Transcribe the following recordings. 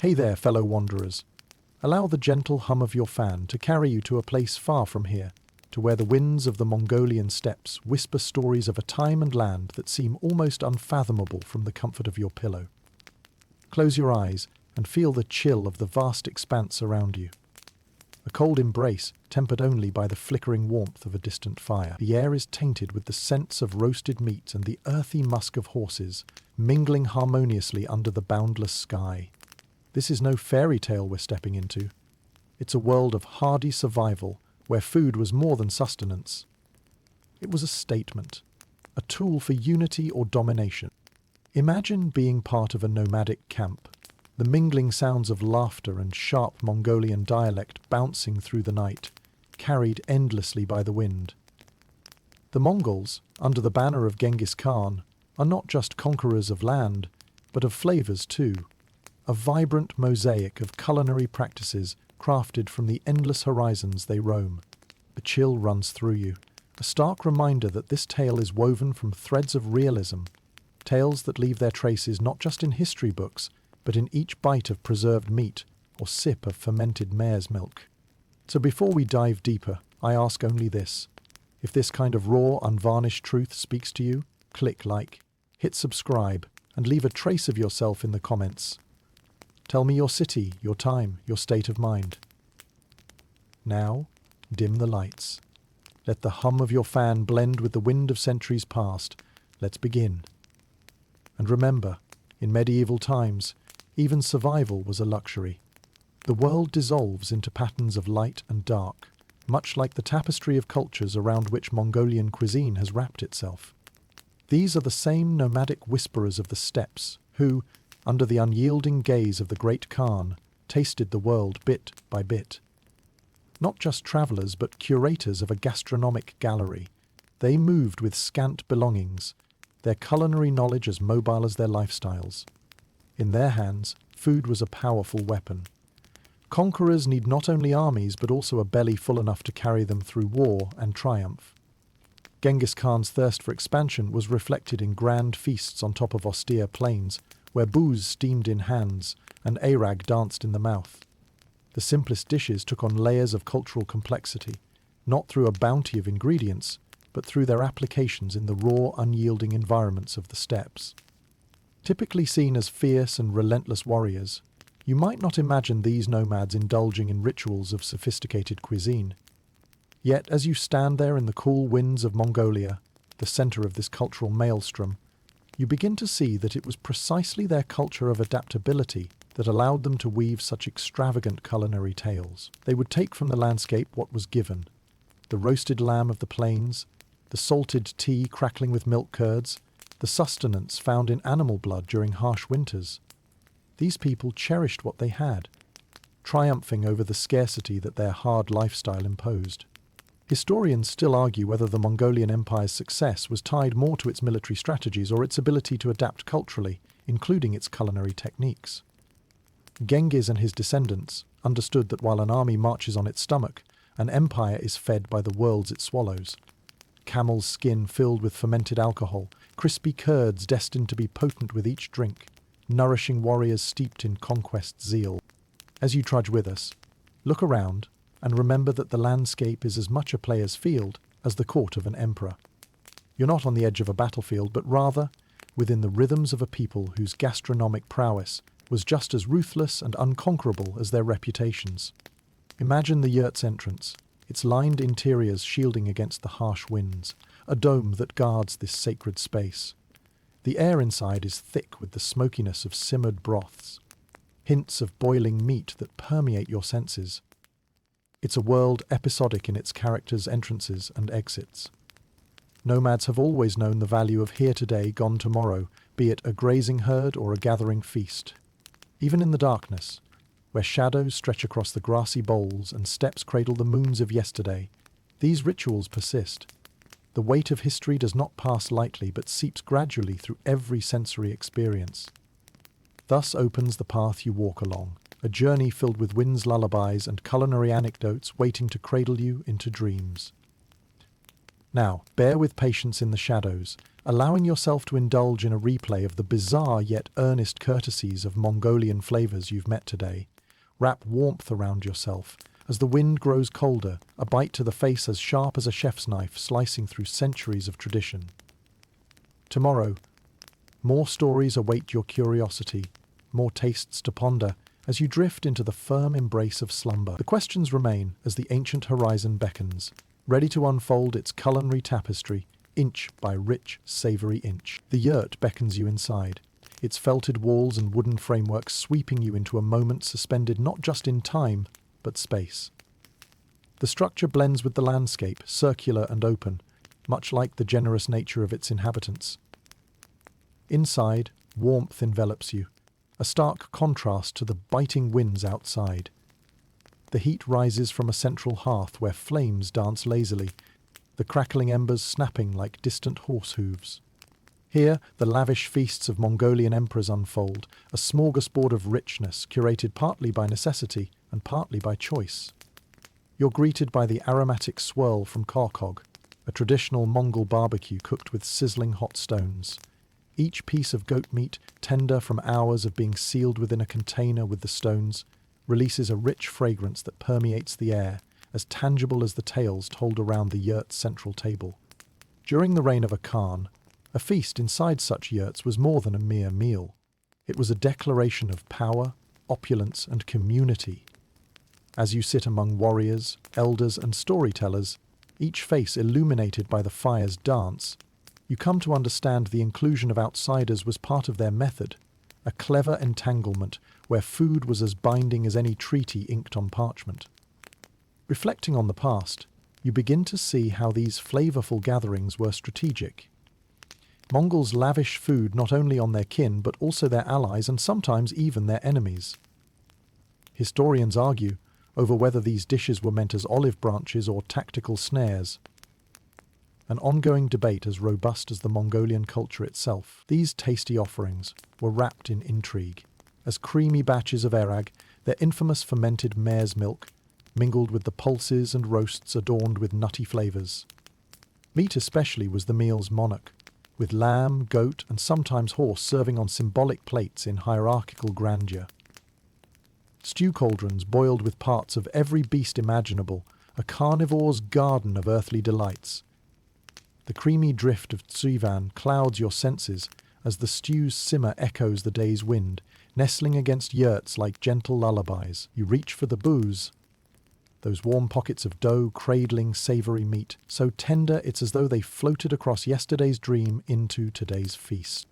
Hey there, fellow wanderers. Allow the gentle hum of your fan to carry you to a place far from here, to where the winds of the Mongolian steppes whisper stories of a time and land that seem almost unfathomable from the comfort of your pillow. Close your eyes and feel the chill of the vast expanse around you. A cold embrace, tempered only by the flickering warmth of a distant fire. The air is tainted with the scents of roasted meat and the earthy musk of horses, mingling harmoniously under the boundless sky. This is no fairy tale we're stepping into. It's a world of hardy survival, where food was more than sustenance. It was a statement, a tool for unity or domination. Imagine being part of a nomadic camp, the mingling sounds of laughter and sharp Mongolian dialect bouncing through the night, carried endlessly by the wind. The Mongols, under the banner of Genghis Khan, are not just conquerors of land, but of flavors too, a vibrant mosaic of culinary practices crafted from the endless horizons they roam. A chill runs through you, a stark reminder that this tale is woven from threads of realism, tales that leave their traces not just in history books, but in each bite of preserved meat or sip of fermented mare's milk. So before we dive deeper, I ask only this. If this kind of raw, unvarnished truth speaks to you, click like, hit subscribe, and leave a trace of yourself in the comments. Tell me your city, your time, your state of mind. Now, dim the lights. Let the hum of your fan blend with the wind of centuries past. Let's begin. And remember, in medieval times, even survival was a luxury. The world dissolves into patterns of light and dark, much like the tapestry of cultures around which Mongolian cuisine has wrapped itself. These are the same nomadic whisperers of the steppes who, under the unyielding gaze of the great Khan, tasted the world bit by bit. Not just travellers but curators of a gastronomic gallery, they moved with scant belongings, their culinary knowledge as mobile as their lifestyles. In their hands, food was a powerful weapon. Conquerors need not only armies but also a belly full enough to carry them through war and triumph. Genghis Khan's thirst for expansion was reflected in grand feasts on top of austere plains, where booze steamed in hands and arag danced in the mouth. The simplest dishes took on layers of cultural complexity, not through a bounty of ingredients, but through their applications in the raw, unyielding environments of the steppes. Typically seen as fierce and relentless warriors, you might not imagine these nomads indulging in rituals of sophisticated cuisine. Yet, as you stand there in the cool winds of Mongolia, the center of this cultural maelstrom, you begin to see that it was precisely their culture of adaptability that allowed them to weave such extravagant culinary tales. They would take from the landscape what was given: the roasted lamb of the plains, the salted tea crackling with milk curds, the sustenance found in animal blood during harsh winters. These people cherished what they had, triumphing over the scarcity that their hard lifestyle imposed. Historians still argue whether the Mongolian Empire's success was tied more to its military strategies or its ability to adapt culturally, including its culinary techniques. Genghis and his descendants understood that while an army marches on its stomach, an empire is fed by the worlds it swallows. Camel's skin filled with fermented alcohol, crispy curds destined to be potent with each drink, nourishing warriors steeped in conquest zeal. As you trudge with us, look around and remember that the landscape is as much a player's field as the court of an emperor. You're not on the edge of a battlefield, but rather within the rhythms of a people whose gastronomic prowess was just as ruthless and unconquerable as their reputations. Imagine the yurt's entrance, its lined interiors shielding against the harsh winds, a dome that guards this sacred space. The air inside is thick with the smokiness of simmered broths, hints of boiling meat that permeate your senses. It's a world episodic in its characters' entrances and exits. Nomads have always known the value of here today, gone tomorrow, be it a grazing herd or a gathering feast. Even in the darkness, where shadows stretch across the grassy bowls and steppes cradle the moons of yesterday, these rituals persist. The weight of history does not pass lightly but seeps gradually through every sensory experience. Thus opens the path you walk along, a journey filled with wind's lullabies and culinary anecdotes waiting to cradle you into dreams. Now, bear with patience in the shadows, allowing yourself to indulge in a replay of the bizarre yet earnest courtesies of Mongolian flavors you've met today. Wrap warmth around yourself. As the wind grows colder, a bite to the face as sharp as a chef's knife slicing through centuries of tradition. Tomorrow, more stories await your curiosity, more tastes to ponder as you drift into the firm embrace of slumber. The questions remain as the ancient horizon beckons, ready to unfold its culinary tapestry, inch by rich, savory inch. The yurt beckons you inside, its felted walls and wooden framework sweeping you into a moment suspended not just in time, but space. The structure blends with the landscape, circular and open, much like the generous nature of its inhabitants. Inside, warmth envelops you, a stark contrast to the biting winds outside. The heat rises from a central hearth where flames dance lazily, the crackling embers snapping like distant horse hooves. Here, the lavish feasts of Mongolian emperors unfold, a smorgasbord of richness curated partly by necessity and partly by choice. You're greeted by the aromatic swirl from korkog, a traditional Mongol barbecue cooked with sizzling hot stones. Each piece of goat meat, tender from hours of being sealed within a container with the stones, releases a rich fragrance that permeates the air, as tangible as the tales told around the yurt's central table. During the reign of a Khan, a feast inside such yurts was more than a mere meal. It was a declaration of power, opulence, and community. As you sit among warriors, elders, and storytellers, each face illuminated by the fire's dance, you come to understand the inclusion of outsiders was part of their method, a clever entanglement where food was as binding as any treaty inked on parchment. Reflecting on the past, you begin to see how these flavorful gatherings were strategic. Mongols lavish food not only on their kin but also their allies and sometimes even their enemies. Historians argue over whether these dishes were meant as olive branches or tactical snares. An ongoing debate as robust as the Mongolian culture itself. These tasty offerings were wrapped in intrigue, as creamy batches of erag, their infamous fermented mare's milk, mingled with the pulses and roasts adorned with nutty flavors. Meat especially was the meal's monarch, with lamb, goat, and sometimes horse serving on symbolic plates in hierarchical grandeur. Stew cauldrons boiled with parts of every beast imaginable, a carnivore's garden of earthly delights. The creamy drift of tsuivan clouds your senses as the stew's simmer echoes the day's wind, nestling against yurts like gentle lullabies. You reach for the booze. Those warm pockets of dough cradling savory meat, so tender it's as though they floated across yesterday's dream into today's feast.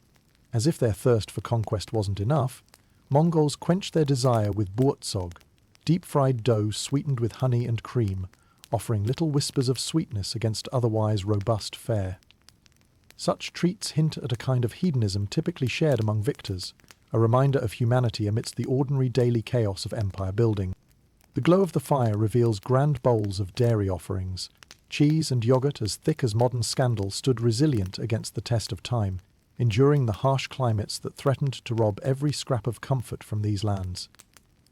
As if their thirst for conquest wasn't enough, Mongols quenched their desire with buotsog, deep-fried dough sweetened with honey and cream, offering little whispers of sweetness against otherwise robust fare. Such treats hint at a kind of hedonism typically shared among victors, a reminder of humanity amidst the ordinary daily chaos of empire building. The glow of the fire reveals grand bowls of dairy offerings. Cheese and yogurt as thick as modern scandal stood resilient against the test of time, enduring the harsh climates that threatened to rob every scrap of comfort from these lands.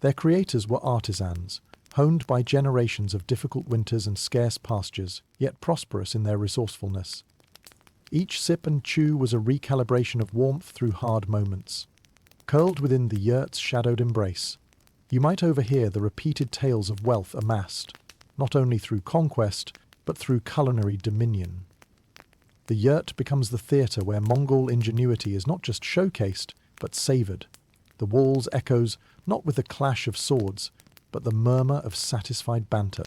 Their creators were artisans, honed by generations of difficult winters and scarce pastures, yet prosperous in their resourcefulness. Each sip and chew was a recalibration of warmth through hard moments. Curled within the yurt's shadowed embrace, you might overhear the repeated tales of wealth amassed, not only through conquest, but through culinary dominion. The yurt becomes the theatre where Mongol ingenuity is not just showcased, but savoured. The walls echoes not with the clash of swords, but the murmur of satisfied banter.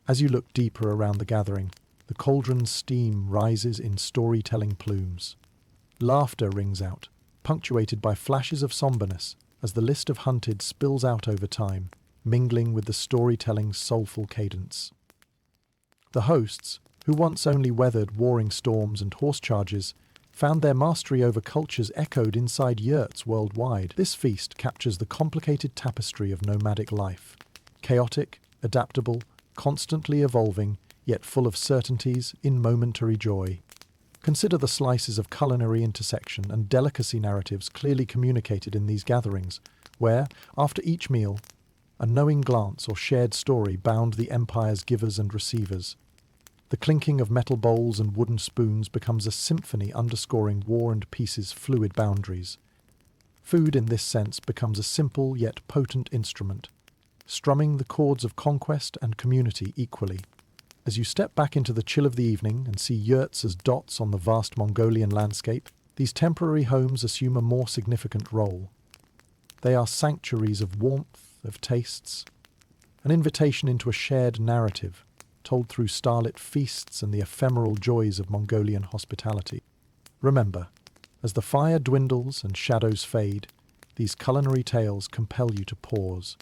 As you look deeper around the gathering, the cauldron's steam rises in storytelling plumes. Laughter rings out, punctuated by flashes of somberness, as the list of hunted spills out over time, mingling with the storytelling's soulful cadence. The hosts, who once only weathered warring storms and horse charges, found their mastery over cultures echoed inside yurts worldwide. This feast captures the complicated tapestry of nomadic life. Chaotic, adaptable, constantly evolving, yet full of certainties in momentary joy. Consider the slices of culinary intersection and delicacy narratives clearly communicated in these gatherings, where, after each meal, a knowing glance or shared story bound the empire's givers and receivers. The clinking of metal bowls and wooden spoons becomes a symphony underscoring war and peace's fluid boundaries. Food, in this sense, becomes a simple yet potent instrument, strumming the chords of conquest and community equally. As you step back into the chill of the evening and see yurts as dots on the vast Mongolian landscape, these temporary homes assume a more significant role. They are sanctuaries of warmth, of tastes, an invitation into a shared narrative, told through starlit feasts and the ephemeral joys of Mongolian hospitality. Remember, as the fire dwindles and shadows fade, these culinary tales compel you to pause,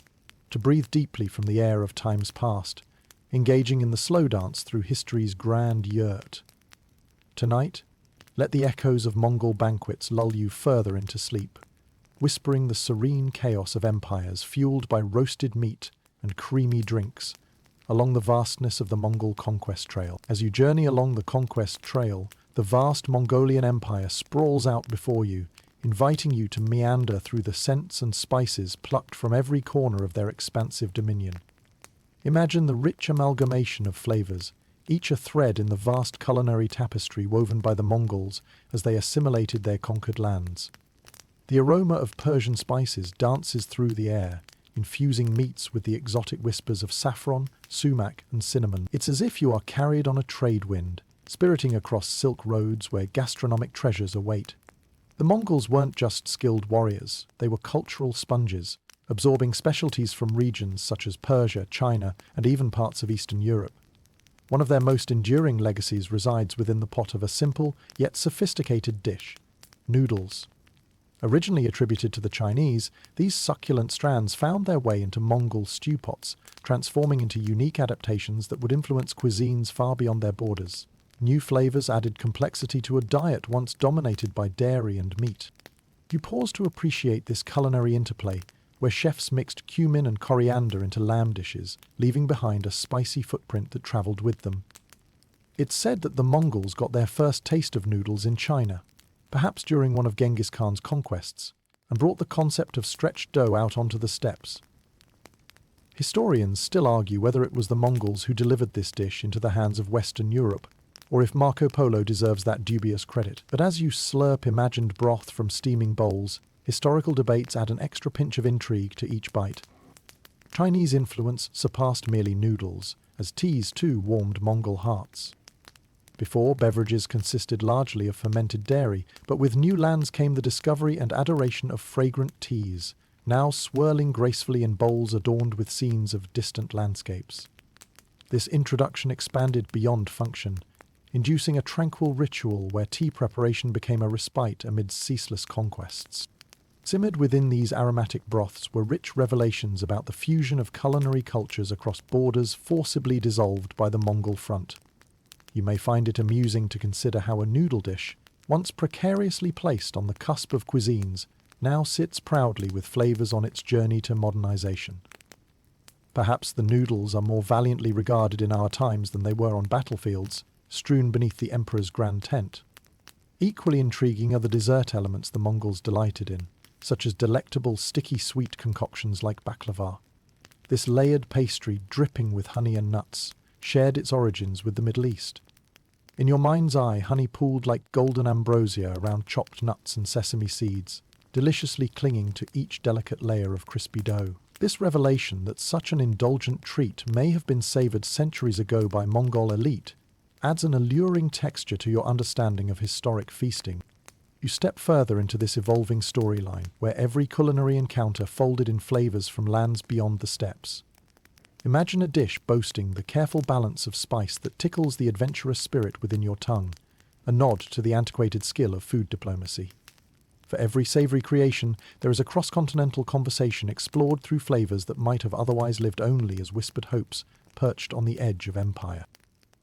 to breathe deeply from the air of times past, engaging in the slow dance through history's grand yurt. Tonight, let the echoes of Mongol banquets lull you further into sleep, whispering the serene chaos of empires fueled by roasted meat and creamy drinks, along the vastness of the Mongol Conquest Trail. As you journey along the Conquest Trail, the vast Mongolian Empire sprawls out before you, inviting you to meander through the scents and spices plucked from every corner of their expansive dominion. Imagine the rich amalgamation of flavors, each a thread in the vast culinary tapestry woven by the Mongols as they assimilated their conquered lands. The aroma of Persian spices dances through the air, infusing meats with the exotic whispers of saffron, sumac, and cinnamon. It's as if you are carried on a trade wind, spiriting across silk roads where gastronomic treasures await. The Mongols weren't just skilled warriors, they were cultural sponges, absorbing specialties from regions such as Persia, China, and even parts of Eastern Europe. One of their most enduring legacies resides within the pot of a simple yet sophisticated dish: noodles. Originally attributed to the Chinese, these succulent strands found their way into Mongol stew pots, transforming into unique adaptations that would influence cuisines far beyond their borders. New flavors added complexity to a diet once dominated by dairy and meat. You pause to appreciate this culinary interplay, where chefs mixed cumin and coriander into lamb dishes, leaving behind a spicy footprint that traveled with them. It's said that the Mongols got their first taste of noodles in China, perhaps during one of Genghis Khan's conquests, and brought the concept of stretched dough out onto the steppes. Historians still argue whether it was the Mongols who delivered this dish into the hands of Western Europe, or if Marco Polo deserves that dubious credit. But as you slurp imagined broth from steaming bowls, historical debates add an extra pinch of intrigue to each bite. Chinese influence surpassed merely noodles, as teas too warmed Mongol hearts. Before, beverages consisted largely of fermented dairy, but with new lands came the discovery and adoration of fragrant teas, now swirling gracefully in bowls adorned with scenes of distant landscapes. This introduction expanded beyond function, inducing a tranquil ritual where tea preparation became a respite amid ceaseless conquests. Simmered within these aromatic broths were rich revelations about the fusion of culinary cultures across borders forcibly dissolved by the Mongol front. You may find it amusing to consider how a noodle dish, once precariously placed on the cusp of cuisines, now sits proudly with flavors on its journey to modernization. Perhaps the noodles are more valiantly regarded in our times than they were on battlefields, strewn beneath the emperor's grand tent. Equally intriguing are the dessert elements the Mongols delighted in, such as delectable sticky sweet concoctions like baklava. This layered pastry, dripping with honey and nuts, shared its origins with the Middle East. In your mind's eye, honey pooled like golden ambrosia around chopped nuts and sesame seeds, deliciously clinging to each delicate layer of crispy dough. This revelation that such an indulgent treat may have been savoured centuries ago by Mongol elite adds an alluring texture to your understanding of historic feasting. You step further into this evolving storyline, where every culinary encounter folded in flavours from lands beyond the steppes. Imagine a dish boasting the careful balance of spice that tickles the adventurous spirit within your tongue, a nod to the antiquated skill of food diplomacy. For every savoury creation, there is a cross-continental conversation explored through flavours that might have otherwise lived only as whispered hopes perched on the edge of empire.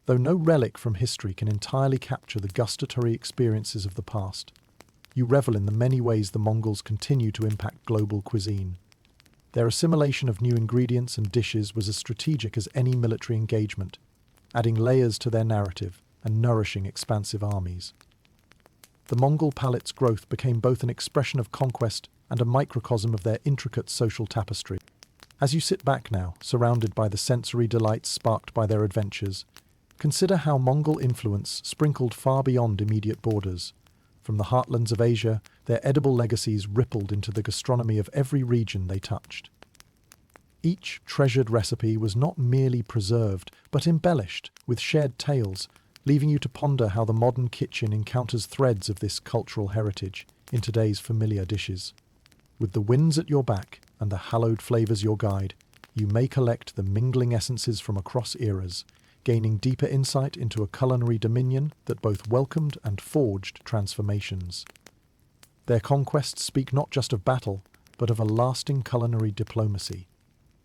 Though no relic from history can entirely capture the gustatory experiences of the past, you revel in the many ways the Mongols continue to impact global cuisine. Their assimilation of new ingredients and dishes was as strategic as any military engagement, adding layers to their narrative and nourishing expansive armies. The Mongol palate's growth became both an expression of conquest and a microcosm of their intricate social tapestry. As you sit back now, surrounded by the sensory delights sparked by their adventures, Consider how Mongol influence sprinkled far beyond immediate borders. From the heartlands of Asia, their edible legacies rippled into the gastronomy of every region they touched. Each treasured recipe was not merely preserved, but embellished with shared tales, leaving you to ponder how the modern kitchen encounters threads of this cultural heritage in today's familiar dishes. With the winds at your back and the hallowed flavors your guide, you may collect the mingling essences from across eras, gaining deeper insight into a culinary dominion that both welcomed and forged transformations. Their conquests speak not just of battle, but of a lasting culinary diplomacy,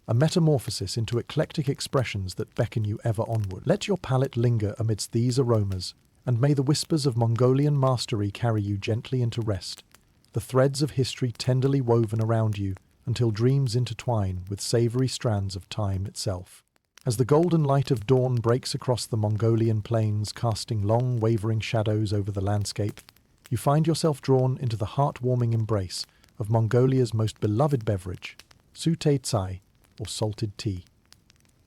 a metamorphosis into eclectic expressions that beckon you ever onward. Let your palate linger amidst these aromas, and may the whispers of Mongolian mastery carry you gently into rest, the threads of history tenderly woven around you until dreams intertwine with savory strands of time itself. As the golden light of dawn breaks across the Mongolian plains, casting long, wavering shadows over the landscape, you find yourself drawn into the heartwarming embrace of Mongolia's most beloved beverage, sustenance, or salted tea.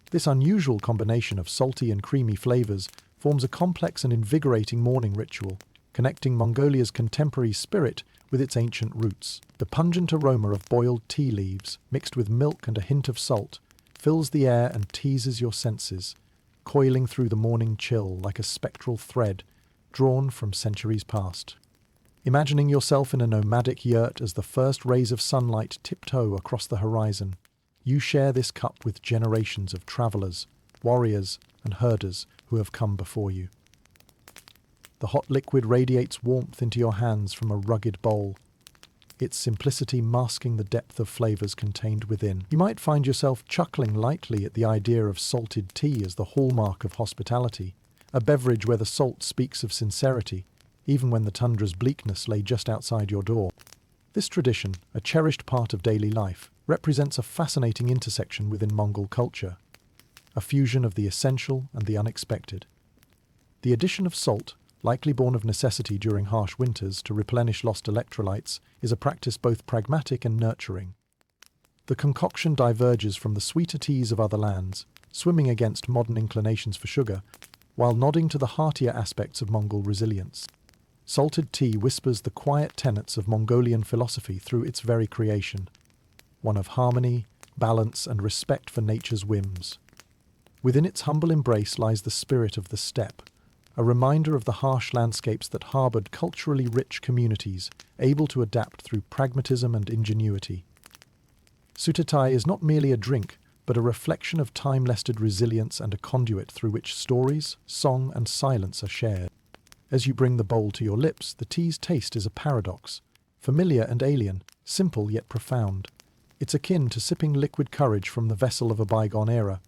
This unusual combination of salty and creamy flavors forms a complex and invigorating morning ritual, connecting Mongolia's contemporary spirit with its ancient roots. The pungent aroma of boiled tea leaves, mixed with milk and a hint of salt, fills the air and teases your senses, coiling through the morning chill like a spectral thread drawn from centuries past. Imagining yourself in a nomadic yurt as the first rays of sunlight tiptoe across the horizon, you share this cup with generations of travelers, warriors, and herders who have come before you. The hot liquid radiates warmth into your hands from a rugged bowl, its simplicity masking the depth of flavors contained within. You might find yourself chuckling lightly at the idea of salted tea as the hallmark of hospitality, a beverage where the salt speaks of sincerity, even when the tundra's bleakness lay just outside your door. This tradition, a cherished part of daily life, represents a fascinating intersection within Mongol culture, a fusion of the essential and the unexpected. The addition of salt, likely born of necessity during harsh winters to replenish lost electrolytes, is a practice both pragmatic and nurturing. The concoction diverges from the sweeter teas of other lands, swimming against modern inclinations for sugar, while nodding to the heartier aspects of Mongol resilience. Salted tea whispers the quiet tenets of Mongolian philosophy through its very creation, one of harmony, balance, and respect for nature's whims. Within its humble embrace lies the spirit of the steppe, a reminder of the harsh landscapes that harbored culturally rich communities, able to adapt through pragmatism and ingenuity. Sutenance is not merely a drink, but a reflection of time-tested resilience and a conduit through which stories, song, and silence are shared. As you bring the bowl to your lips, the tea's taste is a paradox, familiar and alien, simple yet profound. It's akin to sipping liquid courage from the vessel of a bygone era,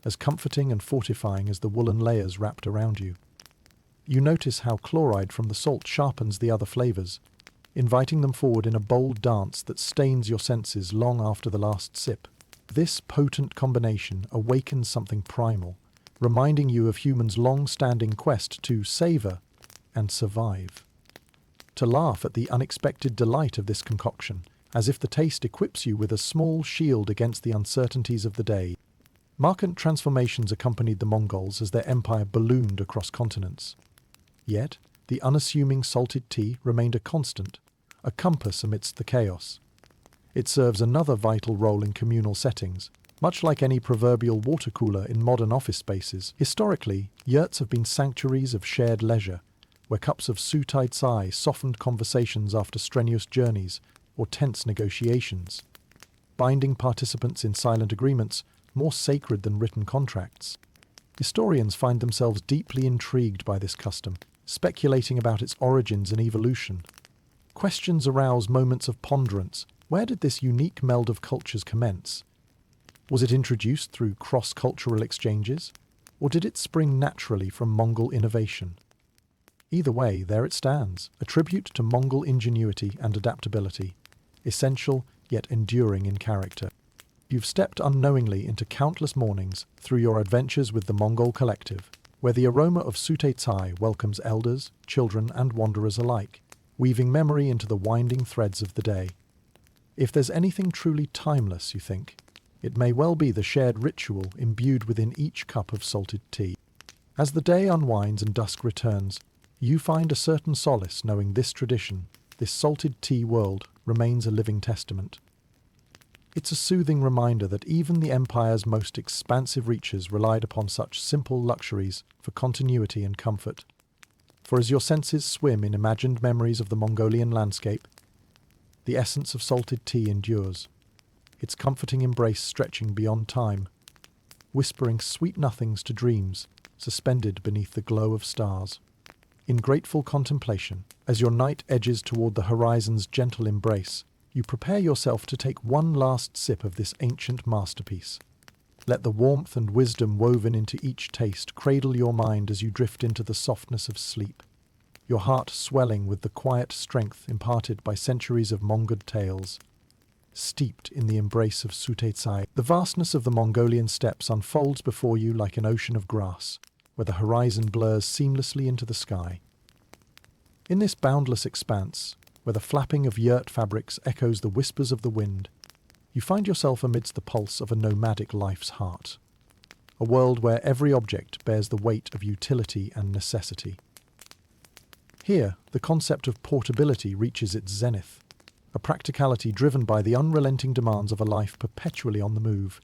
as comforting and fortifying as the woolen layers wrapped around you. You notice how chloride from the salt sharpens the other flavors, inviting them forward in a bold dance that stains your senses long after the last sip. This potent combination awakens something primal, reminding you of humans' long-standing quest to savor and survive. To laugh at the unexpected delight of this concoction, as if the taste equips you with a small shield against the uncertainties of the day. Markant transformations accompanied the Mongols as their empire ballooned across continents. Yet, the unassuming salted tea remained a constant, a compass amidst the chaos. It serves another vital role in communal settings, much like any proverbial water cooler in modern office spaces. Historically, yurts have been sanctuaries of shared leisure, where cups of sutenance softened conversations after strenuous journeys or tense negotiations, binding participants in silent agreements more sacred than written contracts. Historians find themselves deeply intrigued by this custom, speculating about its origins and evolution. Questions arouse moments of ponderance. Where did this unique meld of cultures commence? Was it introduced through cross-cultural exchanges, or did it spring naturally from Mongol innovation? Either way, there it stands, a tribute to Mongol ingenuity and adaptability, essential yet enduring in character. You've stepped unknowingly into countless mornings through your adventures with the Mongol Collective, where the aroma of sutenance welcomes elders, children, and wanderers alike, weaving memory into the winding threads of the day. If there's anything truly timeless, you think, it may well be the shared ritual imbued within each cup of salted tea. As the day unwinds and dusk returns, you find a certain solace knowing this tradition, this salted tea world, remains a living testament. It's a soothing reminder that even the empire's most expansive reaches relied upon such simple luxuries for continuity and comfort. For as your senses swim in imagined memories of the Mongolian landscape, the essence of salted tea endures, its comforting embrace stretching beyond time, whispering sweet nothings to dreams, suspended beneath the glow of stars. In grateful contemplation, as your night edges toward the horizon's gentle embrace, you prepare yourself to take one last sip of this ancient masterpiece. Let the warmth and wisdom woven into each taste cradle your mind as you drift into the softness of sleep, your heart swelling with the quiet strength imparted by centuries of Mongol tales. Steeped in the embrace of sutenance, the vastness of the Mongolian steppes unfolds before you like an ocean of grass, where the horizon blurs seamlessly into the sky. In this boundless expanse, where the flapping of yurt fabrics echoes the whispers of the wind, you find yourself amidst the pulse of a nomadic life's heart, a world where every object bears the weight of utility and necessity. Here, the concept of portability reaches its zenith, a practicality driven by the unrelenting demands of a life perpetually on the move.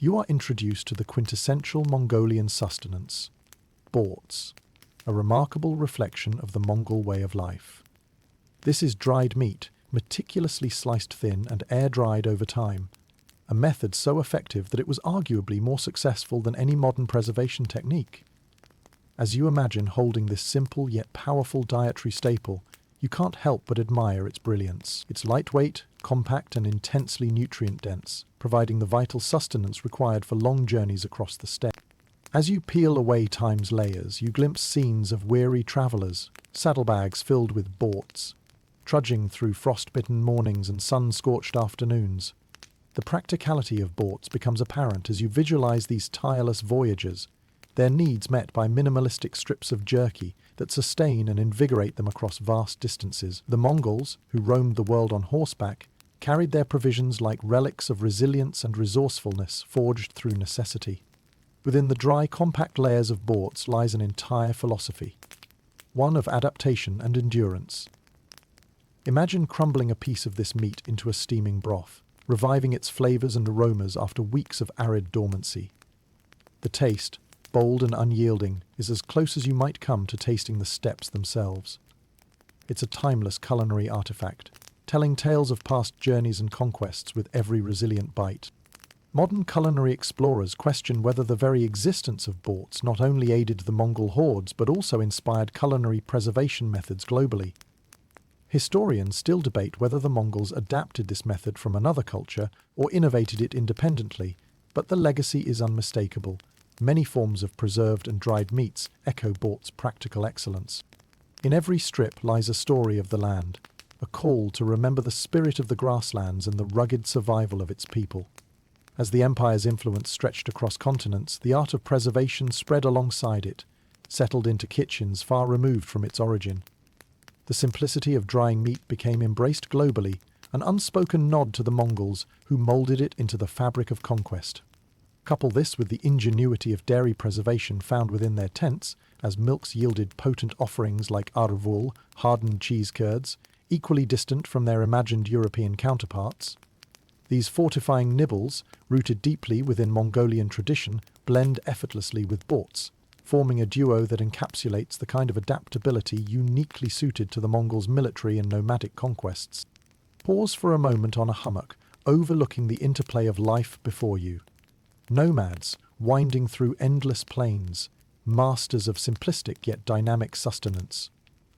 You are introduced to the quintessential Mongolian sustenance, borts, a remarkable reflection of the Mongol way of life. This is dried meat, meticulously sliced thin and air-dried over time, a method so effective that it was arguably more successful than any modern preservation technique. As you imagine holding this simple yet powerful dietary staple, you can't help but admire its brilliance. It's lightweight, compact and intensely nutrient-dense, providing the vital sustenance required for long journeys across the steppe. As you peel away time's layers, you glimpse scenes of weary travellers, saddlebags filled with borts, trudging through frost-bitten mornings and sun-scorched afternoons. The practicality of borts becomes apparent as you visualize these tireless voyagers, their needs met by minimalistic strips of jerky that sustain and invigorate them across vast distances. The Mongols, who roamed the world on horseback, carried their provisions like relics of resilience and resourcefulness forged through necessity. Within the dry, compact layers of borts lies an entire philosophy, one of adaptation and endurance. Imagine crumbling a piece of this meat into a steaming broth, reviving its flavors and aromas after weeks of arid dormancy. The taste, bold and unyielding, is as close as you might come to tasting the steppes themselves. It's a timeless culinary artifact, telling tales of past journeys and conquests with every resilient bite. Modern culinary explorers question whether the very existence of borts not only aided the Mongol hordes but also inspired culinary preservation methods globally. Historians still debate whether the Mongols adapted this method from another culture or innovated it independently, but the legacy is unmistakable. Many forms of preserved and dried meats echo bort's practical excellence. In every strip lies a story of the land, a call to remember the spirit of the grasslands and the rugged survival of its people. As the empire's influence stretched across continents, the art of preservation spread alongside it, settled into kitchens far removed from its origin. The simplicity of drying meat became embraced globally, an unspoken nod to the Mongols who moulded it into the fabric of conquest. Couple this with the ingenuity of dairy preservation found within their tents, as milks yielded potent offerings like arvul, hardened cheese curds, equally distant from their imagined European counterparts. These fortifying nibbles, rooted deeply within Mongolian tradition, blend effortlessly with borts, forming a duo that encapsulates the kind of adaptability uniquely suited to the Mongols' military and nomadic conquests. Pause for a moment on a hummock, overlooking the interplay of life before you. Nomads, winding through endless plains, masters of simplistic yet dynamic sustenance.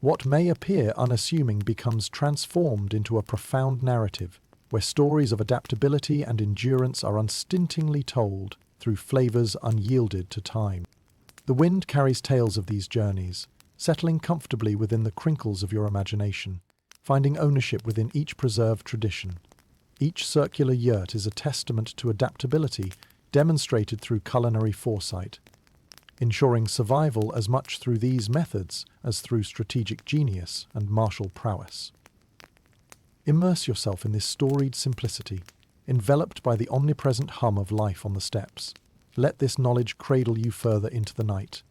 What may appear unassuming becomes transformed into a profound narrative, where stories of adaptability and endurance are unstintingly told through flavors unyielded to time. The wind carries tales of these journeys, settling comfortably within the crinkles of your imagination, finding ownership within each preserved tradition. Each circular yurt is a testament to adaptability demonstrated through culinary foresight, ensuring survival as much through these methods as through strategic genius and martial prowess. Immerse yourself in this storied simplicity, enveloped by the omnipresent hum of life on the steppes. Let this knowledge cradle you further into the night,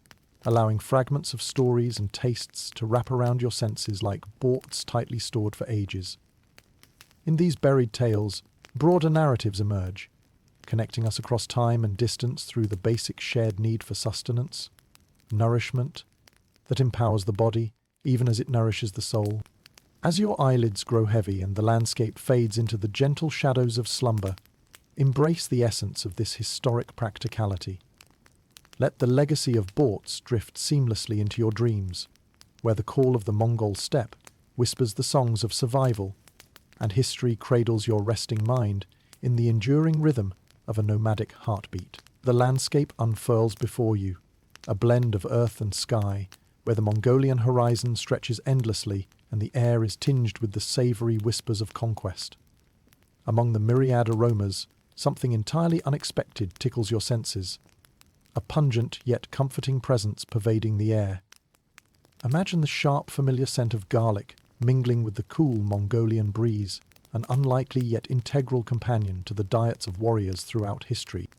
allowing fragments of stories and tastes to wrap around your senses like borts tightly stored for ages. In these buried tales, broader narratives emerge, connecting us across time and distance through the basic shared need for sustenance, nourishment, that empowers the body, even as it nourishes the soul. As your eyelids grow heavy and the landscape fades into the gentle shadows of slumber, embrace the essence of this historic practicality. Let the legacy of borts drift seamlessly into your dreams, where the call of the Mongol steppe whispers the songs of survival, and history cradles your resting mind in the enduring rhythm of a nomadic heartbeat. The landscape unfurls before you, a blend of earth and sky, where the Mongolian horizon stretches endlessly and the air is tinged with the savoury whispers of conquest. Among the myriad aromas, something entirely unexpected tickles your senses, a pungent yet comforting presence pervading the air. Imagine the sharp, familiar scent of garlic mingling with the cool Mongolian breeze, an unlikely yet integral companion to the diets of warriors throughout history.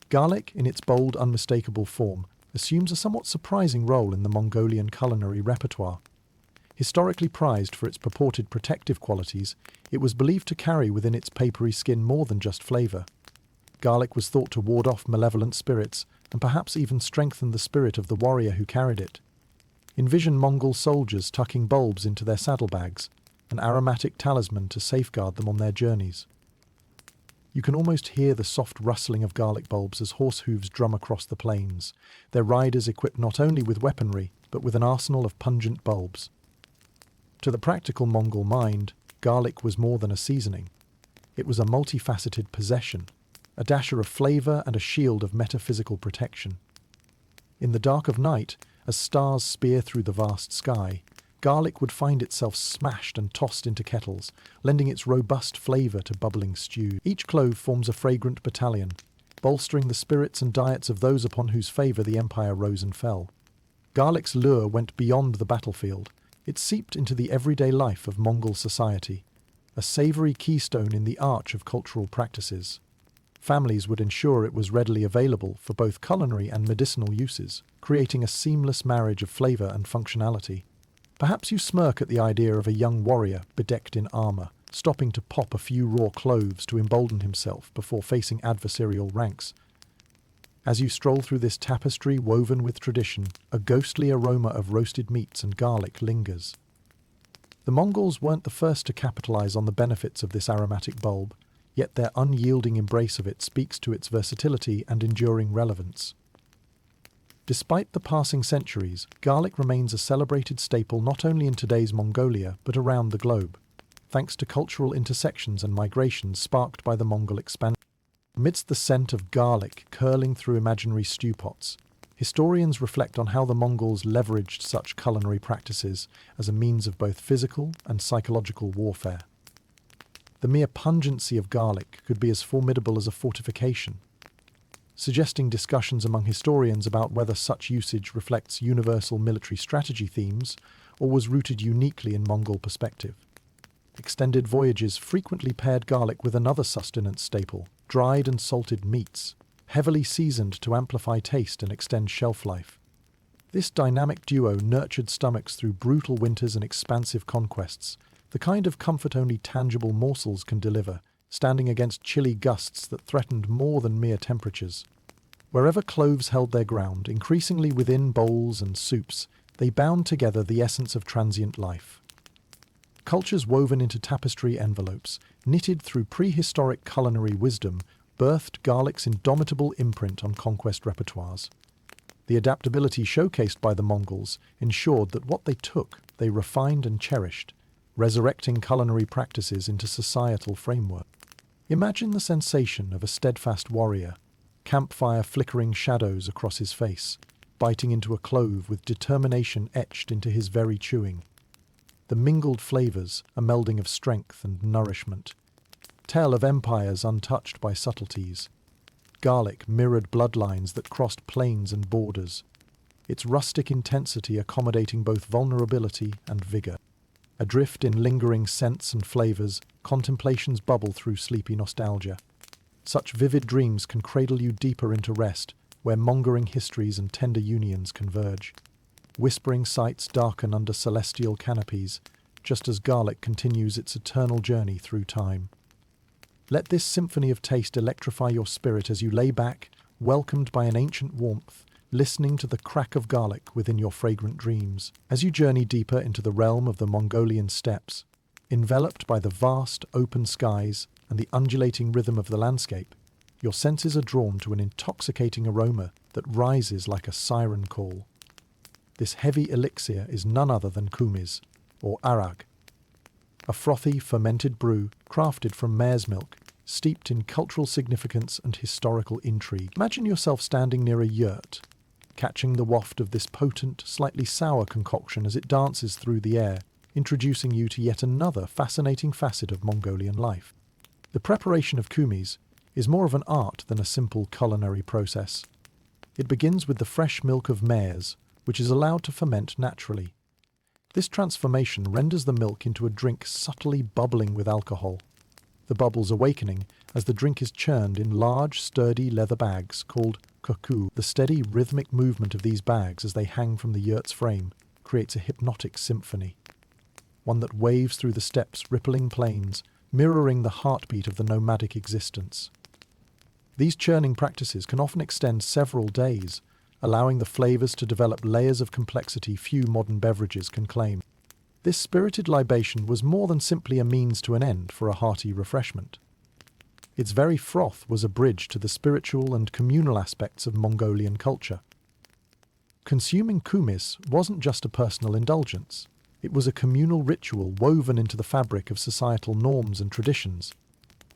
Garlic, in its bold, unmistakable form, assumes a somewhat surprising role in the Mongolian culinary repertoire. Historically prized for its purported protective qualities, it was believed to carry within its papery skin more than just flavour. Garlic was thought to ward off malevolent spirits and perhaps even strengthen the spirit of the warrior who carried it. Envision Mongol soldiers tucking bulbs into their saddlebags, an aromatic talisman to safeguard them on their journeys. You can almost hear the soft rustling of garlic bulbs as horse hooves drum across the plains, their riders equipped not only with weaponry, but with an arsenal of pungent bulbs. To the practical Mongol mind, garlic was more than a seasoning. It was a multifaceted possession, a dasher of flavour and a shield of metaphysical protection. In the dark of night, as stars spear through the vast sky, garlic would find itself smashed and tossed into kettles, lending its robust flavour to bubbling stew. Each clove forms a fragrant battalion, bolstering the spirits and diets of those upon whose favour the empire rose and fell. Garlic's lure went beyond the battlefield. It seeped into the everyday life of Mongol society, a savoury keystone in the arch of cultural practices. Families would ensure it was readily available for both culinary and medicinal uses, creating a seamless marriage of flavour and functionality. Perhaps you smirk at the idea of a young warrior bedecked in armour, stopping to pop a few raw cloves to embolden himself before facing adversarial ranks. As you stroll through this tapestry woven with tradition, a ghostly aroma of roasted meats and garlic lingers. The Mongols weren't the first to capitalise on the benefits of this aromatic bulb, yet their unyielding embrace of it speaks to its versatility and enduring relevance. Despite the passing centuries, garlic remains a celebrated staple not only in today's Mongolia, but around the globe, thanks to cultural intersections and migrations sparked by the Mongol expansion. Amidst the scent of garlic curling through imaginary stew pots, historians reflect on how the Mongols leveraged such culinary practices as a means of both physical and psychological warfare. The mere pungency of garlic could be as formidable as a fortification, suggesting discussions among historians about whether such usage reflects universal military strategy themes or was rooted uniquely in Mongol perspective. Extended voyages frequently paired garlic with another sustenance staple, dried and salted meats, heavily seasoned to amplify taste and extend shelf life. This dynamic duo nurtured stomachs through brutal winters and expansive conquests, the kind of comfort only tangible morsels can deliver, standing against chilly gusts that threatened more than mere temperatures. Wherever cloves held their ground, increasingly within bowls and soups, they bound together the essence of transient life. Cultures woven into tapestry envelopes, knitted through prehistoric culinary wisdom, birthed garlic's indomitable imprint on conquest repertoires. The adaptability showcased by the Mongols ensured that what they took, they refined and cherished, resurrecting culinary practices into societal framework. Imagine the sensation of a steadfast warrior, campfire flickering shadows across his face, biting into a clove with determination etched into his very chewing. The mingled flavours, a melding of strength and nourishment, tell of empires untouched by subtleties. Garlic mirrored bloodlines that crossed plains and borders, its rustic intensity accommodating both vulnerability and vigour. Adrift in lingering scents and flavours, contemplations bubble through sleepy nostalgia. Such vivid dreams can cradle you deeper into rest, where mongering histories and tender unions converge. Whispering sights darken under celestial canopies, just as garlic continues its eternal journey through time. Let this symphony of taste electrify your spirit as you lay back, welcomed by an ancient warmth, listening to the crack of garlic within your fragrant dreams. As you journey deeper into the realm of the Mongolian steppes, enveloped by the vast, open skies and the undulating rhythm of the landscape, your senses are drawn to an intoxicating aroma that rises like a siren call. This heavy elixir is none other than kumis, or arag, a frothy, fermented brew crafted from mare's milk, steeped in cultural significance and historical intrigue. Imagine yourself standing near a yurt, catching the waft of this potent, slightly sour concoction as it dances through the air, introducing you to yet another fascinating facet of Mongolian life. The preparation of kumis is more of an art than a simple culinary process. It begins with the fresh milk of mares, which is allowed to ferment naturally. This transformation renders the milk into a drink subtly bubbling with alcohol, the bubbles awakening as the drink is churned in large, sturdy leather bags called kuku. The steady, rhythmic movement of these bags as they hang from the yurt's frame creates a hypnotic symphony, one that waves through the steppes' rippling plains, mirroring the heartbeat of the nomadic existence. These churning practices can often extend several days, allowing the flavors to develop layers of complexity few modern beverages can claim. This spirited libation was more than simply a means to an end for a hearty refreshment. Its very froth was a bridge to the spiritual and communal aspects of Mongolian culture. Consuming kumis wasn't just a personal indulgence. It was a communal ritual woven into the fabric of societal norms and traditions.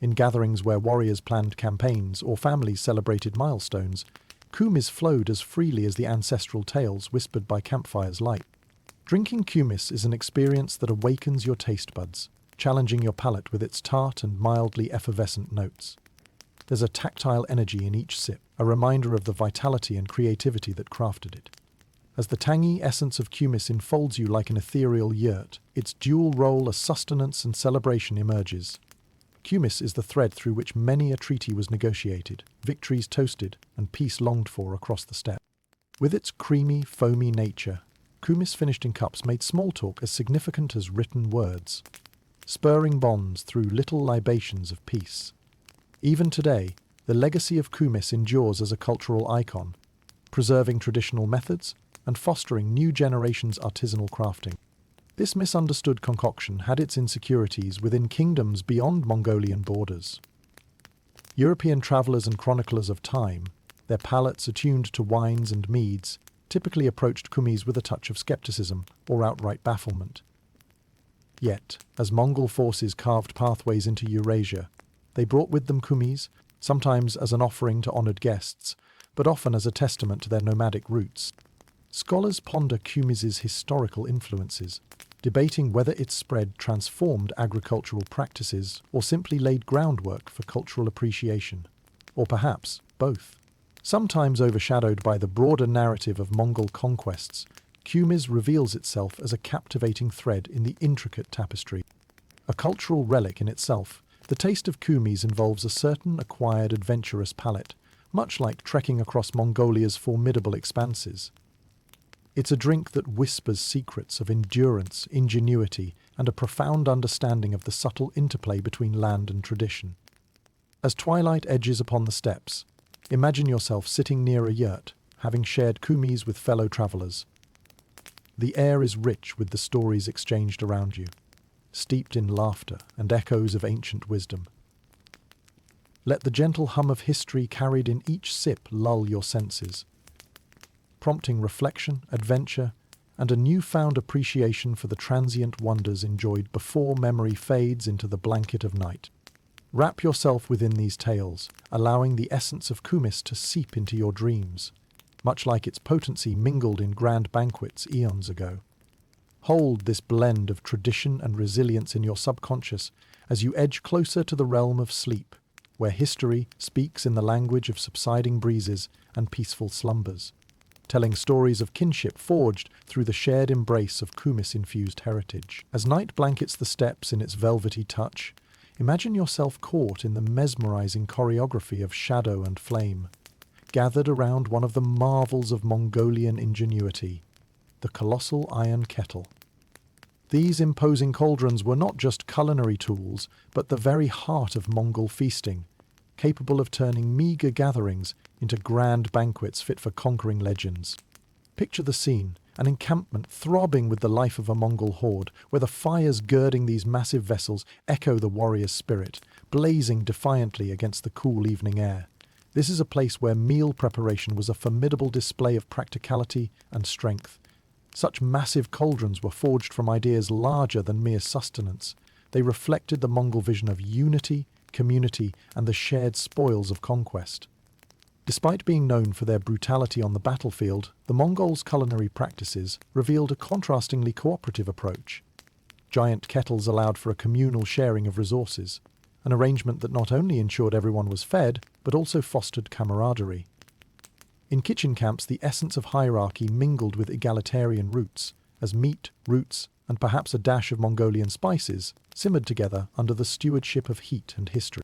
In gatherings where warriors planned campaigns or families celebrated milestones, kumis flowed as freely as the ancestral tales whispered by campfire's light. Drinking kumis is an experience that awakens your taste buds, challenging your palate with its tart and mildly effervescent notes. There's a tactile energy in each sip, a reminder of the vitality and creativity that crafted it. As the tangy essence of kumis enfolds you like an ethereal yurt, its dual role as sustenance and celebration emerges. Kumis is the thread through which many a treaty was negotiated, victories toasted, and peace longed for across the steppe. With its creamy, foamy nature, kumis finished in cups made small talk as significant as written words, spurring bonds through little libations of peace. Even today, the legacy of kumis endures as a cultural icon, preserving traditional methods and fostering new generations' artisanal crafting. This misunderstood concoction had its insecurities within kingdoms beyond Mongolian borders. European travellers and chroniclers of time, their palates attuned to wines and meads, typically approached kumis with a touch of skepticism or outright bafflement. Yet, as Mongol forces carved pathways into Eurasia, they brought with them kumis, sometimes as an offering to honoured guests, but often as a testament to their nomadic roots. Scholars ponder kumis's historical influences, debating whether its spread transformed agricultural practices or simply laid groundwork for cultural appreciation, or perhaps both. Sometimes overshadowed by the broader narrative of Mongol conquests, kumis reveals itself as a captivating thread in the intricate tapestry. A cultural relic in itself, the taste of kumis involves a certain acquired adventurous palate, much like trekking across Mongolia's formidable expanses. It's a drink that whispers secrets of endurance, ingenuity, and a profound understanding of the subtle interplay between land and tradition. As twilight edges upon the steppes, imagine yourself sitting near a yurt, having shared kumis with fellow travellers. The air is rich with the stories exchanged around you, steeped in laughter and echoes of ancient wisdom. Let the gentle hum of history carried in each sip lull your senses, prompting reflection, adventure, and a newfound appreciation for the transient wonders enjoyed before memory fades into the blanket of night. Wrap yourself within these tales, allowing the essence of kumis to seep into your dreams, much like its potency mingled in grand banquets eons ago. Hold this blend of tradition and resilience in your subconscious as you edge closer to the realm of sleep, where history speaks in the language of subsiding breezes and peaceful slumbers, telling stories of kinship forged through the shared embrace of kumis-infused heritage. As night blankets the steppes in its velvety touch, imagine yourself caught in the mesmerizing choreography of shadow and flame. gathered around one of the marvels of Mongolian ingenuity, the colossal iron kettle. These imposing cauldrons were not just culinary tools, but the very heart of Mongol feasting, capable of turning meagre gatherings into grand banquets fit for conquering legends. Picture the scene, an encampment throbbing with the life of a Mongol horde, where the fires girding these massive vessels echo the warrior's spirit, blazing defiantly against the cool evening air. This is a place where meal preparation was a formidable display of practicality and strength. Such massive cauldrons were forged from ideas larger than mere sustenance. They reflected the Mongol vision of unity, community, and the shared spoils of conquest. Despite being known for their brutality on the battlefield, the Mongols' culinary practices revealed a contrastingly cooperative approach. Giant kettles allowed for a communal sharing of resources, an arrangement that not only ensured everyone was fed, but also fostered camaraderie. In kitchen camps, the essence of hierarchy mingled with egalitarian roots, as meat, roots, and perhaps a dash of Mongolian spices simmered together under the stewardship of heat and history.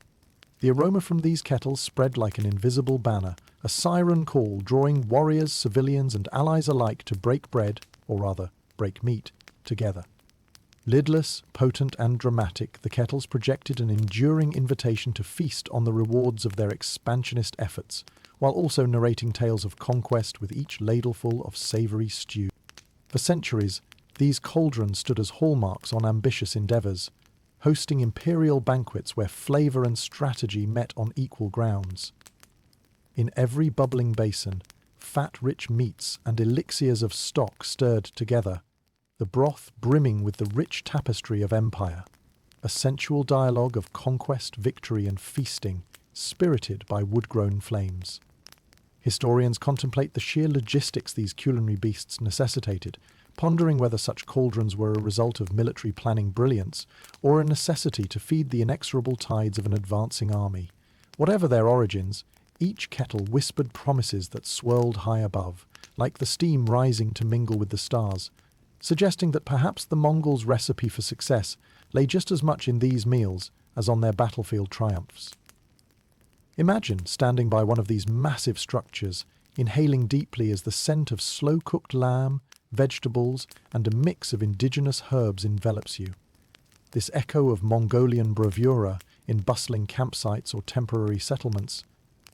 The aroma from these kettles spread like an invisible banner, a siren call drawing warriors, civilians, and allies alike to break bread, or rather, break meat, together. Lidless, potent, and dramatic, the kettles projected an enduring invitation to feast on the rewards of their expansionist efforts, while also narrating tales of conquest with each ladleful of savoury stew. For centuries, these cauldrons stood as hallmarks on ambitious endeavours, hosting imperial banquets where flavour and strategy met on equal grounds. In every bubbling basin, fat-rich meats and elixirs of stock stirred together, the broth brimming with the rich tapestry of empire, a sensual dialogue of conquest, victory, and feasting, spirited by wood-grown flames. Historians contemplate the sheer logistics these culinary beasts necessitated, pondering whether such cauldrons were a result of military planning brilliance or a necessity to feed the inexorable tides of an advancing army. Whatever their origins, each kettle whispered promises that swirled high above, like the steam rising to mingle with the stars, suggesting that perhaps the Mongols' recipe for success lay just as much in these meals as on their battlefield triumphs. Imagine standing by one of these massive structures, inhaling deeply as the scent of slow-cooked lamb, vegetables, and a mix of indigenous herbs envelops you. This echo of Mongolian bravura in bustling campsites or temporary settlements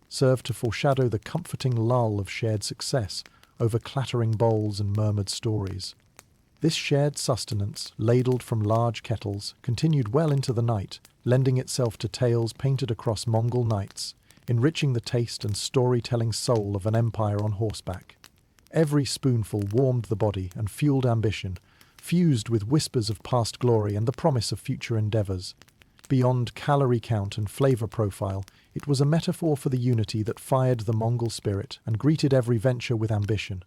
served to foreshadow the comforting lull of shared success over clattering bowls and murmured stories. This shared sustenance, ladled from large kettles, continued well into the night, lending itself to tales painted across Mongol nights, enriching the taste and storytelling soul of an empire on horseback. Every spoonful warmed the body and fueled ambition, fused with whispers of past glory and the promise of future endeavours. Beyond calorie count and flavour profile, it was a metaphor for the unity that fired the Mongol spirit and greeted every venture with ambition.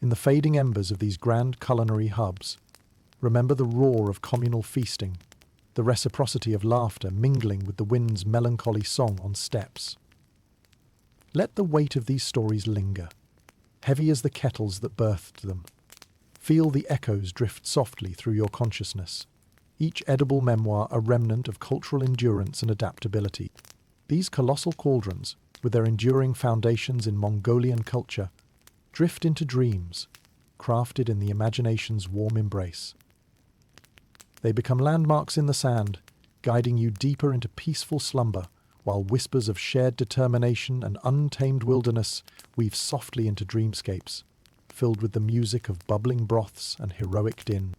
In the fading embers of these grand culinary hubs, remember the roar of communal feasting, the reciprocity of laughter mingling with the wind's melancholy song on steppes. Let the weight of these stories linger, heavy as the kettles that birthed them. Feel the echoes drift softly through your consciousness, each edible memoir a remnant of cultural endurance and adaptability. These colossal cauldrons, with their enduring foundations in Mongolian culture, drift into dreams, crafted in the imagination's warm embrace. They become landmarks in the sand, guiding you deeper into peaceful slumber, while whispers of shared determination and untamed wilderness weave softly into dreamscapes, filled with the music of bubbling broths and heroic din.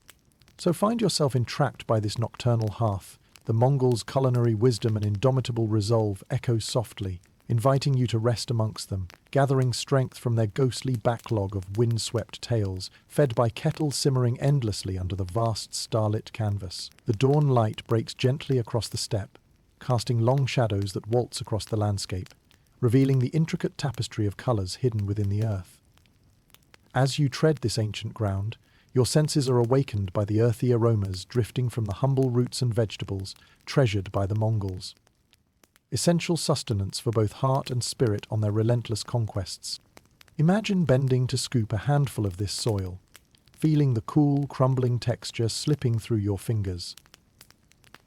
So find yourself entrapped by this nocturnal hearth. The Mongols' culinary wisdom and indomitable resolve echo softly, inviting you to rest amongst them, gathering strength from their ghostly backlog of wind-swept tales, fed by kettles simmering endlessly under the vast starlit canvas. The dawn light breaks gently across the steppe, casting long shadows that waltz across the landscape, revealing the intricate tapestry of colours hidden within the earth. As you tread this ancient ground, your senses are awakened by the earthy aromas drifting from the humble roots and vegetables treasured by the Mongols. Essential sustenance for both heart and spirit on their relentless conquests. Imagine bending to scoop a handful of this soil, feeling the cool, crumbling texture slipping through your fingers.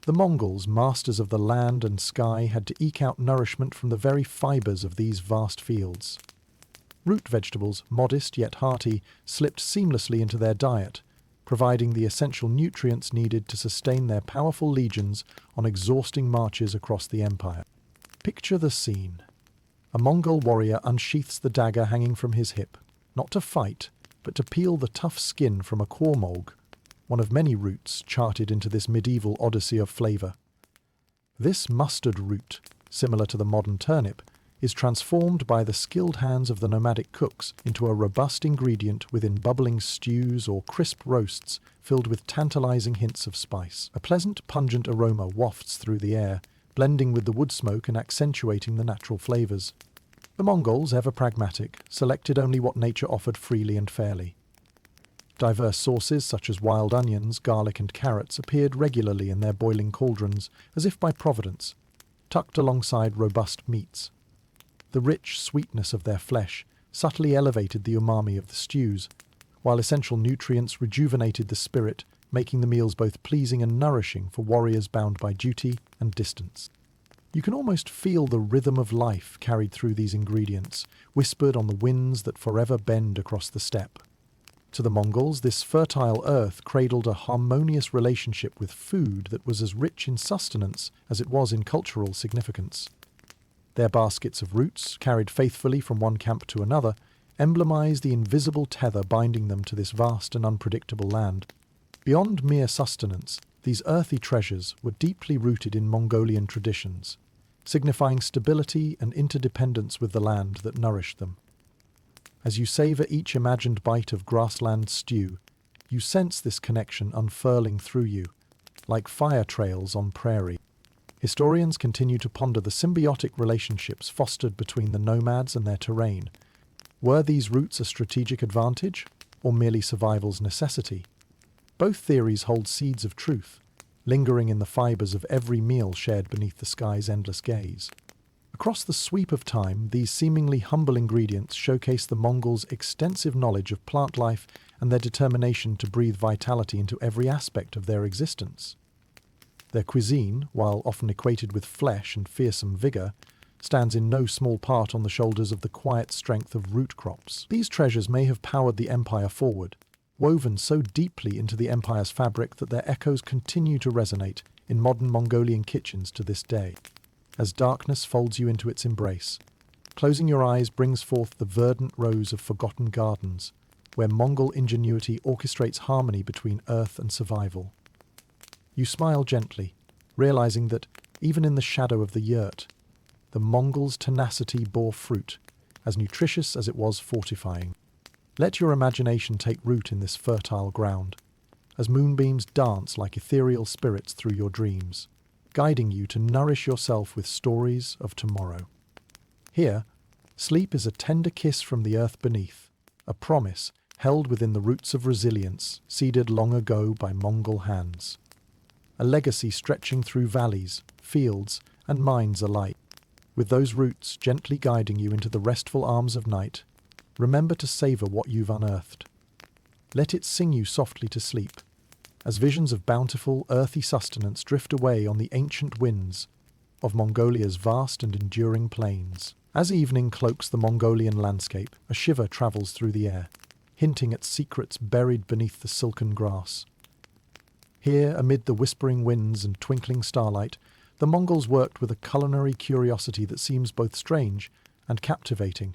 The Mongols, masters of the land and sky, had to eke out nourishment from the very fibres of these vast fields. Root vegetables, modest yet hearty, slipped seamlessly into their diet, providing the essential nutrients needed to sustain their powerful legions on exhausting marches across the empire. Picture the scene. A Mongol warrior unsheaths the dagger hanging from his hip, not to fight, but to peel the tough skin from a kormog, one of many roots charted into this medieval odyssey of flavour. This mustard root, similar to the modern turnip, is transformed by the skilled hands of the nomadic cooks into a robust ingredient within bubbling stews or crisp roasts filled with tantalizing hints of spice. A pleasant, pungent aroma wafts through the air, blending with the wood smoke and accentuating the natural flavors. The Mongols, ever pragmatic, selected only what nature offered freely and fairly. Diverse sauces such as wild onions, garlic and carrots appeared regularly in their boiling cauldrons, as if by providence, tucked alongside robust meats. The rich sweetness of their flesh subtly elevated the umami of the stews, while essential nutrients rejuvenated the spirit, making the meals both pleasing and nourishing for warriors bound by duty and distance. You can almost feel the rhythm of life carried through these ingredients, whispered on the winds that forever bend across the steppe. To the Mongols, this fertile earth cradled a harmonious relationship with food that was as rich in sustenance as it was in cultural significance. Their baskets of roots, carried faithfully from one camp to another, emblemized the invisible tether binding them to this vast and unpredictable land. Beyond mere sustenance, these earthy treasures were deeply rooted in Mongolian traditions, signifying stability and interdependence with the land that nourished them. As you savor each imagined bite of grassland stew, you sense this connection unfurling through you, like fire trails on prairie. Historians continue to ponder the symbiotic relationships fostered between the nomads and their terrain. Were these roots a strategic advantage, or merely survival's necessity? Both theories hold seeds of truth, lingering in the fibers of every meal shared beneath the sky's endless gaze. Across the sweep of time, these seemingly humble ingredients showcase the Mongols' extensive knowledge of plant life and their determination to breathe vitality into every aspect of their existence. Their cuisine, while often equated with flesh and fearsome vigour, stands in no small part on the shoulders of the quiet strength of root crops. These treasures may have powered the empire forward, woven so deeply into the empire's fabric that their echoes continue to resonate in modern Mongolian kitchens to this day. As darkness folds you into its embrace, closing your eyes brings forth the verdant rows of forgotten gardens, where Mongol ingenuity orchestrates harmony between earth and survival. You smile gently, realizing that, even in the shadow of the yurt, the Mongols' tenacity bore fruit, as nutritious as it was fortifying. Let your imagination take root in this fertile ground, as moonbeams dance like ethereal spirits through your dreams, guiding you to nourish yourself with stories of tomorrow. Here, sleep is a tender kiss from the earth beneath, a promise held within the roots of resilience seeded long ago by Mongol hands. A legacy stretching through valleys, fields, and mines alike. With those roots gently guiding you into the restful arms of night, remember to savor what you've unearthed. Let it sing you softly to sleep, as visions of bountiful, earthy sustenance drift away on the ancient winds of Mongolia's vast and enduring plains. As evening cloaks the Mongolian landscape, a shiver travels through the air, hinting at secrets buried beneath the silken grass. Here, amid the whispering winds and twinkling starlight, the Mongols worked with a culinary curiosity that seems both strange and captivating.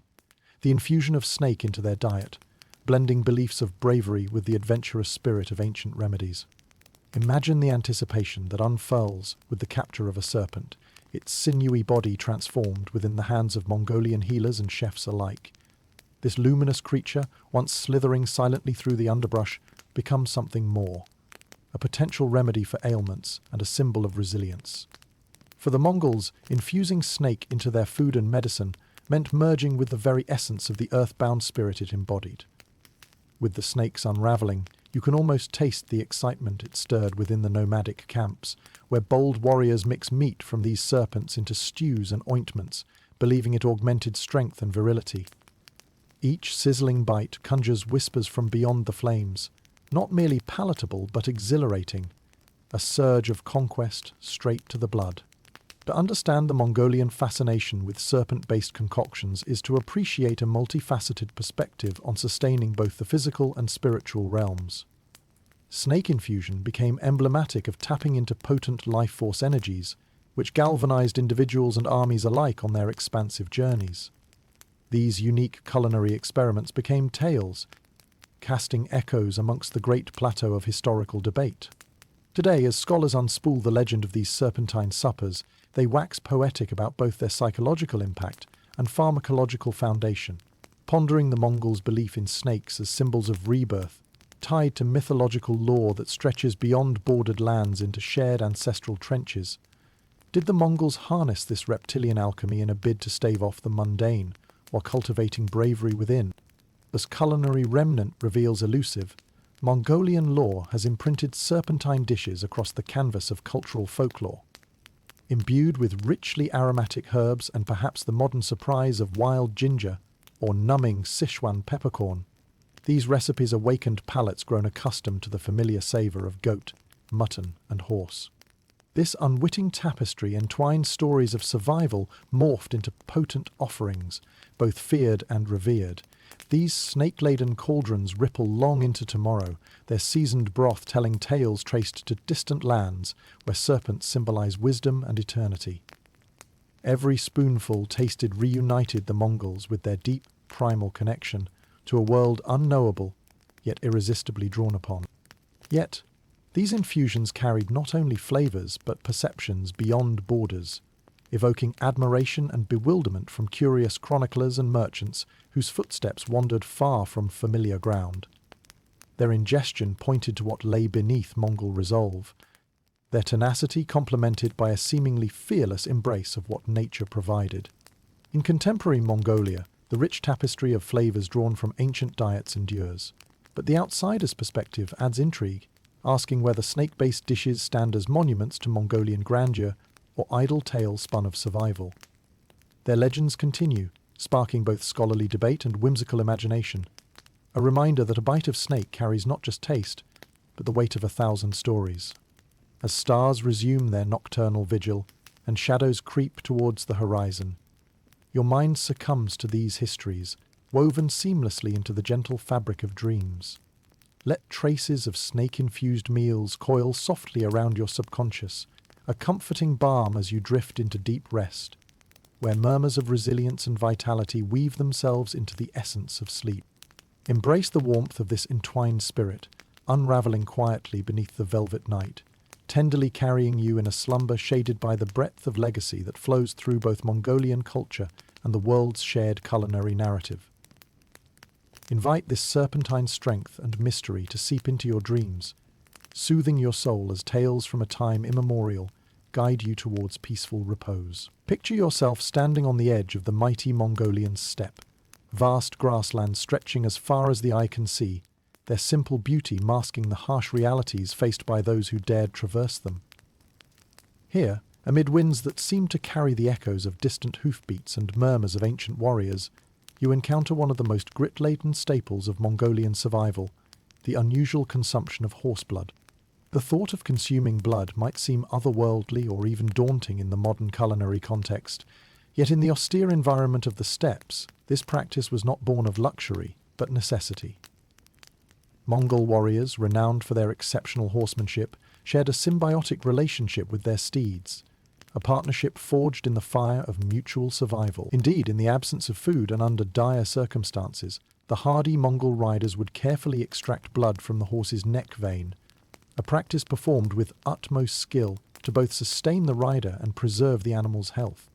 The infusion of snake into their diet, blending beliefs of bravery with the adventurous spirit of ancient remedies. Imagine the anticipation that unfurls with the capture of a serpent, its sinewy body transformed within the hands of Mongolian healers and chefs alike. This luminous creature, once slithering silently through the underbrush, becomes something more, a potential remedy for ailments and a symbol of resilience. For the Mongols, infusing snake into their food and medicine meant merging with the very essence of the earthbound spirit it embodied. With the snake's unravelling, you can almost taste the excitement it stirred within the nomadic camps, where bold warriors mix meat from these serpents into stews and ointments, believing it augmented strength and virility. Each sizzling bite conjures whispers from beyond the flames, not merely palatable but exhilarating, a surge of conquest straight to the blood. To understand the Mongolian fascination with serpent-based concoctions is to appreciate a multifaceted perspective on sustaining both the physical and spiritual realms. Snake infusion became emblematic of tapping into potent life force energies, which galvanized individuals and armies alike on their expansive journeys. These unique culinary experiments became tales, casting echoes amongst the great plateau of historical debate. Today, as scholars unspool the legend of these serpentine suppers, they wax poetic about both their psychological impact and pharmacological foundation, pondering the Mongols' belief in snakes as symbols of rebirth, tied to mythological lore that stretches beyond bordered lands into shared ancestral trenches. Did the Mongols harness this reptilian alchemy in a bid to stave off the mundane, while cultivating bravery within? As culinary remnant reveals elusive, Mongolian lore has imprinted serpentine dishes across the canvas of cultural folklore. Imbued with richly aromatic herbs and perhaps the modern surprise of wild ginger or numbing Sichuan peppercorn, these recipes awakened palates grown accustomed to the familiar savour of goat, mutton, and horse. This unwitting tapestry entwined stories of survival morphed into potent offerings, both feared and revered. These snake-laden cauldrons ripple long into tomorrow, their seasoned broth telling tales traced to distant lands where serpents symbolize wisdom and eternity. Every spoonful tasted reunited the Mongols with their deep, primal connection to a world unknowable, yet irresistibly drawn upon. Yet, these infusions carried not only flavors but perceptions beyond borders, evoking admiration and bewilderment from curious chroniclers and merchants whose footsteps wandered far from familiar ground. Their ingestion pointed to what lay beneath Mongol resolve, their tenacity complemented by a seemingly fearless embrace of what nature provided. In contemporary Mongolia, the rich tapestry of flavors drawn from ancient diets endures, but the outsider's perspective adds intrigue, asking whether snake-based dishes stand as monuments to Mongolian grandeur or idle tales spun of survival. Their legends continue, sparking both scholarly debate and whimsical imagination, a reminder that a bite of snake carries not just taste, but the weight of 1,000 stories. As stars resume their nocturnal vigil and shadows creep towards the horizon, your mind succumbs to these histories, woven seamlessly into the gentle fabric of dreams. Let traces of snake-infused meals coil softly around your subconscious, a comforting balm as you drift into deep rest, where murmurs of resilience and vitality weave themselves into the essence of sleep. Embrace the warmth of this entwined spirit, unraveling quietly beneath the velvet night, tenderly carrying you in a slumber shaded by the breadth of legacy that flows through both Mongolian culture and the world's shared culinary narrative. Invite this serpentine strength and mystery to seep into your dreams, soothing your soul as tales from a time immemorial guide you towards peaceful repose. Picture yourself standing on the edge of the mighty Mongolian steppe, vast grasslands stretching as far as the eye can see, their simple beauty masking the harsh realities faced by those who dared traverse them. Here, amid winds that seem to carry the echoes of distant hoofbeats and murmurs of ancient warriors, you encounter one of the most grit-laden staples of Mongolian survival, the unusual consumption of horse blood. The thought of consuming blood might seem otherworldly or even daunting in the modern culinary context, yet in the austere environment of the steppes, this practice was not born of luxury, but necessity. Mongol warriors, renowned for their exceptional horsemanship, shared a symbiotic relationship with their steeds, a partnership forged in the fire of mutual survival. Indeed, in the absence of food and under dire circumstances, the hardy Mongol riders would carefully extract blood from the horse's neck vein, a practice performed with utmost skill to both sustain the rider and preserve the animal's health.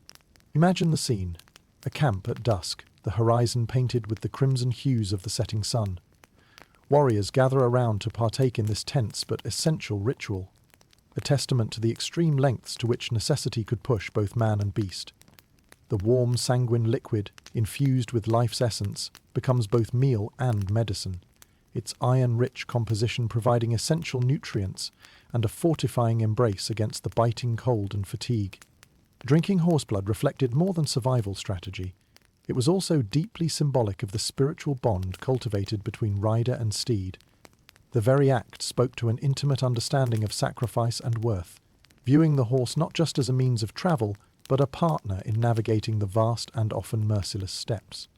Imagine the scene: a camp at dusk, the horizon painted with the crimson hues of the setting sun. Warriors gather around to partake in this tense but essential ritual, a testament to the extreme lengths to which necessity could push both man and beast. The warm, sanguine liquid, infused with life's essence, becomes both meal and medicine, its iron-rich composition providing essential nutrients and a fortifying embrace against the biting cold and fatigue. Drinking horseblood reflected more than survival strategy. It was also deeply symbolic of the spiritual bond cultivated between rider and steed, The very act spoke to an intimate understanding of sacrifice and worth, viewing the horse not just as a means of travel, but a partner in navigating the vast and often merciless steppes.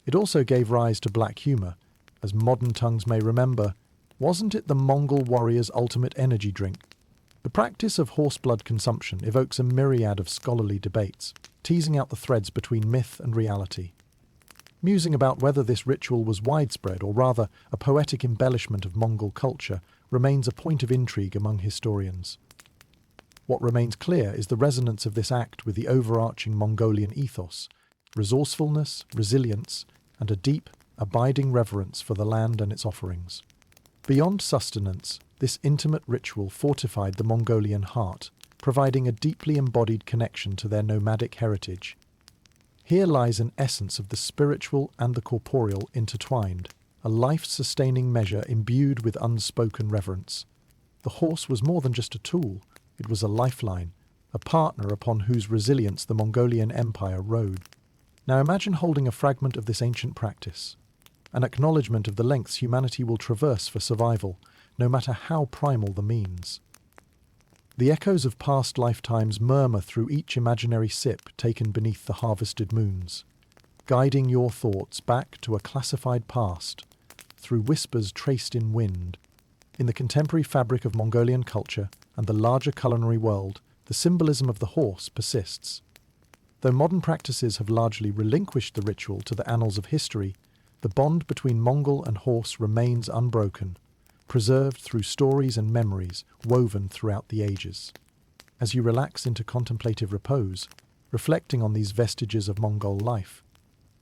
It also gave rise to black humour. As modern tongues may remember, wasn't it the Mongol warrior's ultimate energy drink? The practice of horse blood consumption evokes a myriad of scholarly debates, teasing out the threads between myth and reality. Musing about whether this ritual was widespread or rather a poetic embellishment of Mongol culture remains a point of intrigue among historians. What remains clear is the resonance of this act with the overarching Mongolian ethos, resourcefulness, resilience, and a deep, abiding reverence for the land and its offerings. Beyond sustenance, this intimate ritual fortified the Mongolian heart, providing a deeply embodied connection to their nomadic heritage. Here lies an essence of the spiritual and the corporeal intertwined, a life-sustaining measure imbued with unspoken reverence. The horse was more than just a tool, it was a lifeline, a partner upon whose resilience the Mongolian Empire rode. Now imagine holding a fragment of this ancient practice, an acknowledgement of the lengths humanity will traverse for survival, no matter how primal the means. The echoes of past lifetimes murmur through each imaginary sip taken beneath the harvested moons, guiding your thoughts back to a classified past, through whispers traced in wind. In the contemporary fabric of Mongolian culture and the larger culinary world, the symbolism of the horse persists. Though modern practices have largely relinquished the ritual to the annals of history, the bond between Mongol and horse remains unbroken, preserved through stories and memories woven throughout the ages. As you relax into contemplative repose, reflecting on these vestiges of Mongol life,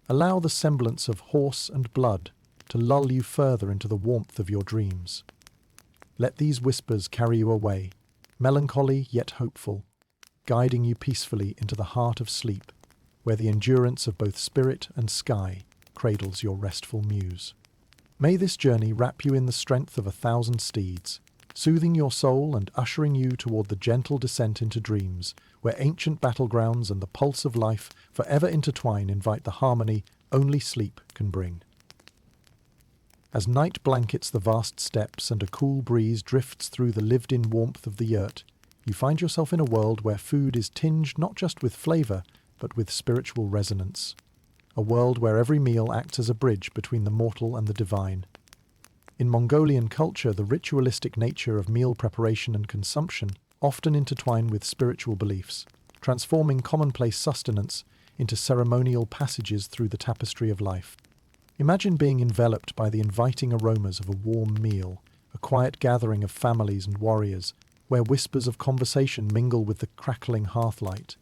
allow the semblance of horse and blood to lull you further into the warmth of your dreams. Let these whispers carry you away, melancholy yet hopeful, guiding you peacefully into the heart of sleep, where the endurance of both spirit and sky cradles your restful muse. May this journey wrap you in the strength of 1,000 steeds, soothing your soul and ushering you toward the gentle descent into dreams, where ancient battlegrounds and the pulse of life forever intertwine invite the harmony only sleep can bring. As night blankets the vast steppes and a cool breeze drifts through the lived-in warmth of the yurt, you find yourself in a world where food is tinged not just with flavor, but with spiritual resonance. A world where every meal acts as a bridge between the mortal and the divine. In Mongolian culture, the ritualistic nature of meal preparation and consumption often intertwine with spiritual beliefs, transforming commonplace sustenance into ceremonial passages through the tapestry of life. Imagine being enveloped by the inviting aromas of a warm meal, a quiet gathering of families and warriors, where whispers of conversation mingle with the crackling hearthlight.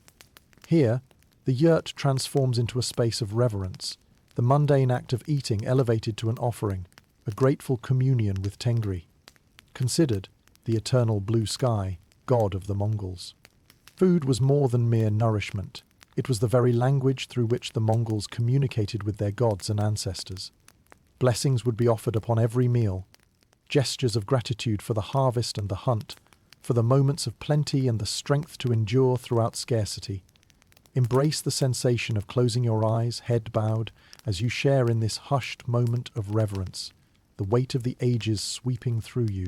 Here, the yurt transforms into a space of reverence, the mundane act of eating elevated to an offering, a grateful communion with Tengri, considered the eternal blue sky, god of the Mongols. Food was more than mere nourishment. It was the very language through which the Mongols communicated with their gods and ancestors. Blessings would be offered upon every meal, gestures of gratitude for the harvest and the hunt, for the moments of plenty and the strength to endure throughout scarcity. Embrace the sensation of closing your eyes, head bowed, as you share in this hushed moment of reverence, the weight of the ages sweeping through you.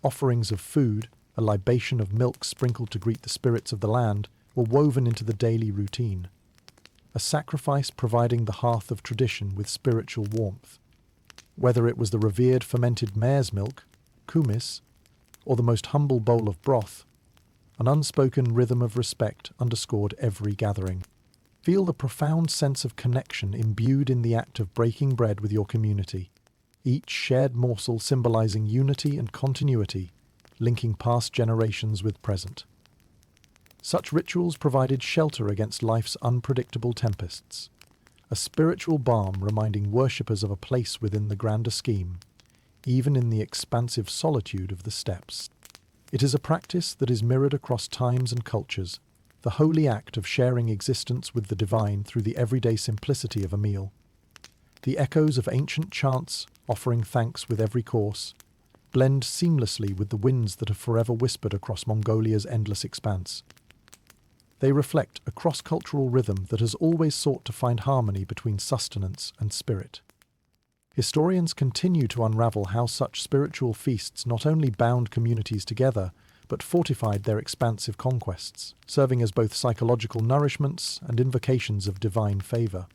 Offerings of food, a libation of milk sprinkled to greet the spirits of the land, were woven into the daily routine. A sacrifice providing the hearth of tradition with spiritual warmth. Whether it was the revered fermented mare's milk, kumis, or the most humble bowl of broth, an unspoken rhythm of respect underscored every gathering. Feel the profound sense of connection imbued in the act of breaking bread with your community, each shared morsel symbolizing unity and continuity, linking past generations with present. Such rituals provided shelter against life's unpredictable tempests, a spiritual balm reminding worshippers of a place within the grander scheme, even in the expansive solitude of the steppes. It is a practice that is mirrored across times and cultures, the holy act of sharing existence with the divine through the everyday simplicity of a meal. The echoes of ancient chants, offering thanks with every course, blend seamlessly with the winds that have forever whispered across Mongolia's endless expanse. They reflect a cross-cultural rhythm that has always sought to find harmony between sustenance and spirit. Historians continue to unravel how such spiritual feasts not only bound communities together, but fortified their expansive conquests, serving as both psychological nourishments and invocations of divine favour.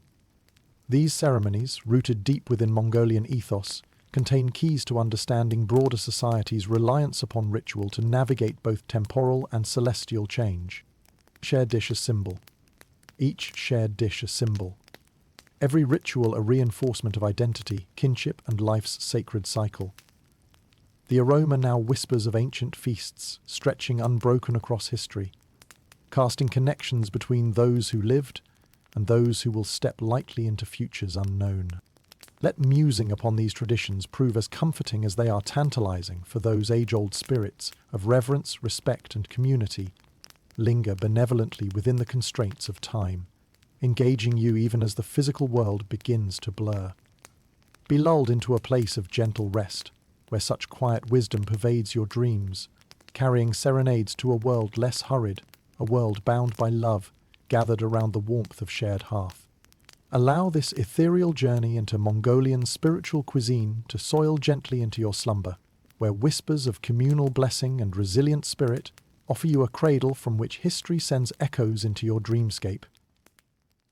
These ceremonies, rooted deep within Mongolian ethos, contain keys to understanding broader society's reliance upon ritual to navigate both temporal and celestial change. Shared dish a symbol. Each shared dish a symbol. Every ritual a reinforcement of identity, kinship, and life's sacred cycle. The aroma now whispers of ancient feasts, stretching unbroken across history, casting connections between those who lived and those who will step lightly into futures unknown. Let musing upon these traditions prove as comforting as they are tantalizing, for those age-old spirits of reverence, respect, and community linger benevolently within the constraints of time, engaging you even as the physical world begins to blur. Be lulled into a place of gentle rest, where such quiet wisdom pervades your dreams, carrying serenades to a world less hurried, a world bound by love, gathered around the warmth of shared hearth. Allow this ethereal journey into Mongolian spiritual cuisine to soil gently into your slumber, where whispers of communal blessing and resilient spirit offer you a cradle from which history sends echoes into your dreamscape.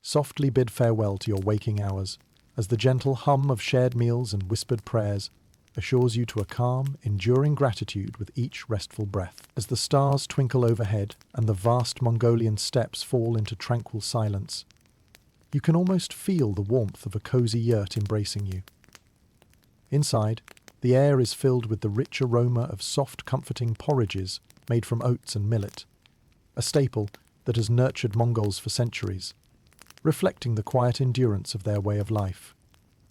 Softly bid farewell to your waking hours, as the gentle hum of shared meals and whispered prayers assures you to a calm, enduring gratitude with each restful breath. As the stars twinkle overhead and the vast Mongolian steppes fall into tranquil silence, you can almost feel the warmth of a cozy yurt embracing you. Inside, the air is filled with the rich aroma of soft, comforting porridges made from oats and millet, a staple that has nurtured Mongols for centuries, reflecting the quiet endurance of their way of life.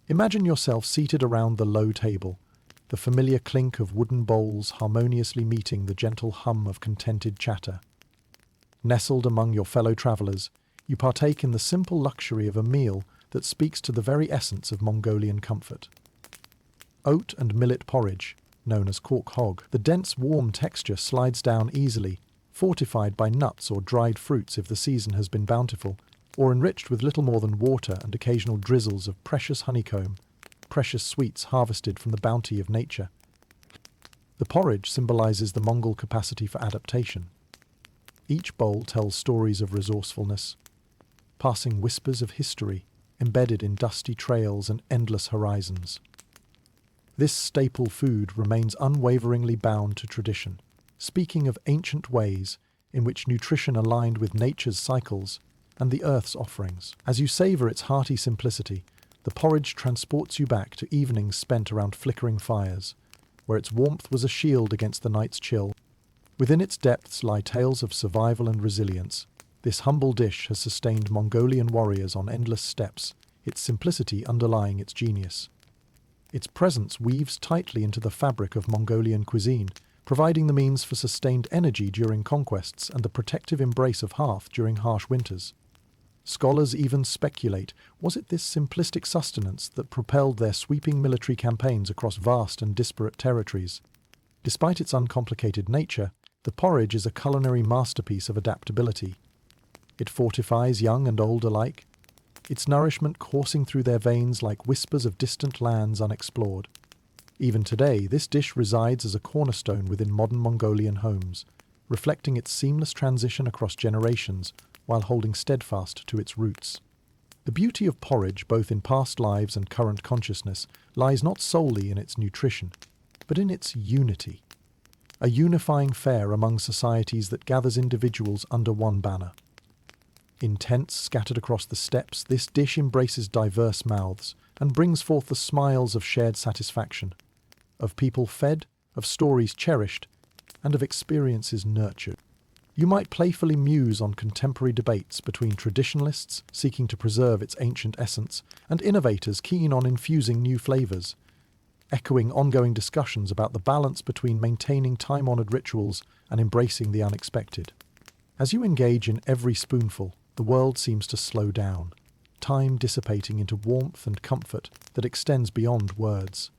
Imagine yourself seated around the low table, the familiar clink of wooden bowls harmoniously meeting the gentle hum of contented chatter. Nestled among your fellow travellers, you partake in the simple luxury of a meal that speaks to the very essence of Mongolian comfort. Oat and millet porridge, known as cork hog, the dense warm texture slides down easily, fortified by nuts or dried fruits if the season has been bountiful, or enriched with little more than water and occasional drizzles of precious honeycomb, precious sweets harvested from the bounty of nature. The porridge symbolizes the Mongol capacity for adaptation. Each bowl tells stories of resourcefulness, passing whispers of history embedded in dusty trails and endless horizons. This staple food remains unwaveringly bound to tradition, speaking of ancient ways in which nutrition aligned with nature's cycles and the earth's offerings. As you savor its hearty simplicity, the porridge transports you back to evenings spent around flickering fires, where its warmth was a shield against the night's chill. Within its depths lie tales of survival and resilience. This humble dish has sustained Mongolian warriors on endless steppes, its simplicity underlying its genius. Its presence weaves tightly into the fabric of Mongolian cuisine, providing the means for sustained energy during conquests and the protective embrace of hearth during harsh winters. Scholars even speculate, was it this simplistic sustenance that propelled their sweeping military campaigns across vast and disparate territories? Despite its uncomplicated nature, the porridge is a culinary masterpiece of adaptability. It fortifies young and old alike, its nourishment coursing through their veins like whispers of distant lands unexplored. Even today, this dish resides as a cornerstone within modern Mongolian homes, reflecting its seamless transition across generations while holding steadfast to its roots. The beauty of porridge, both in past lives and current consciousness, lies not solely in its nutrition, but in its unity. A unifying fare among societies that gathers individuals under one banner. In tents scattered across the steppes, this dish embraces diverse mouths and brings forth the smiles of shared satisfaction, of people fed, of stories cherished, and of experiences nurtured. You might playfully muse on contemporary debates between traditionalists seeking to preserve its ancient essence and innovators keen on infusing new flavors, echoing ongoing discussions about the balance between maintaining time-honored rituals and embracing the unexpected. As you engage in every spoonful, the world seems to slow down, time dissipating into warmth and comfort that extends beyond words.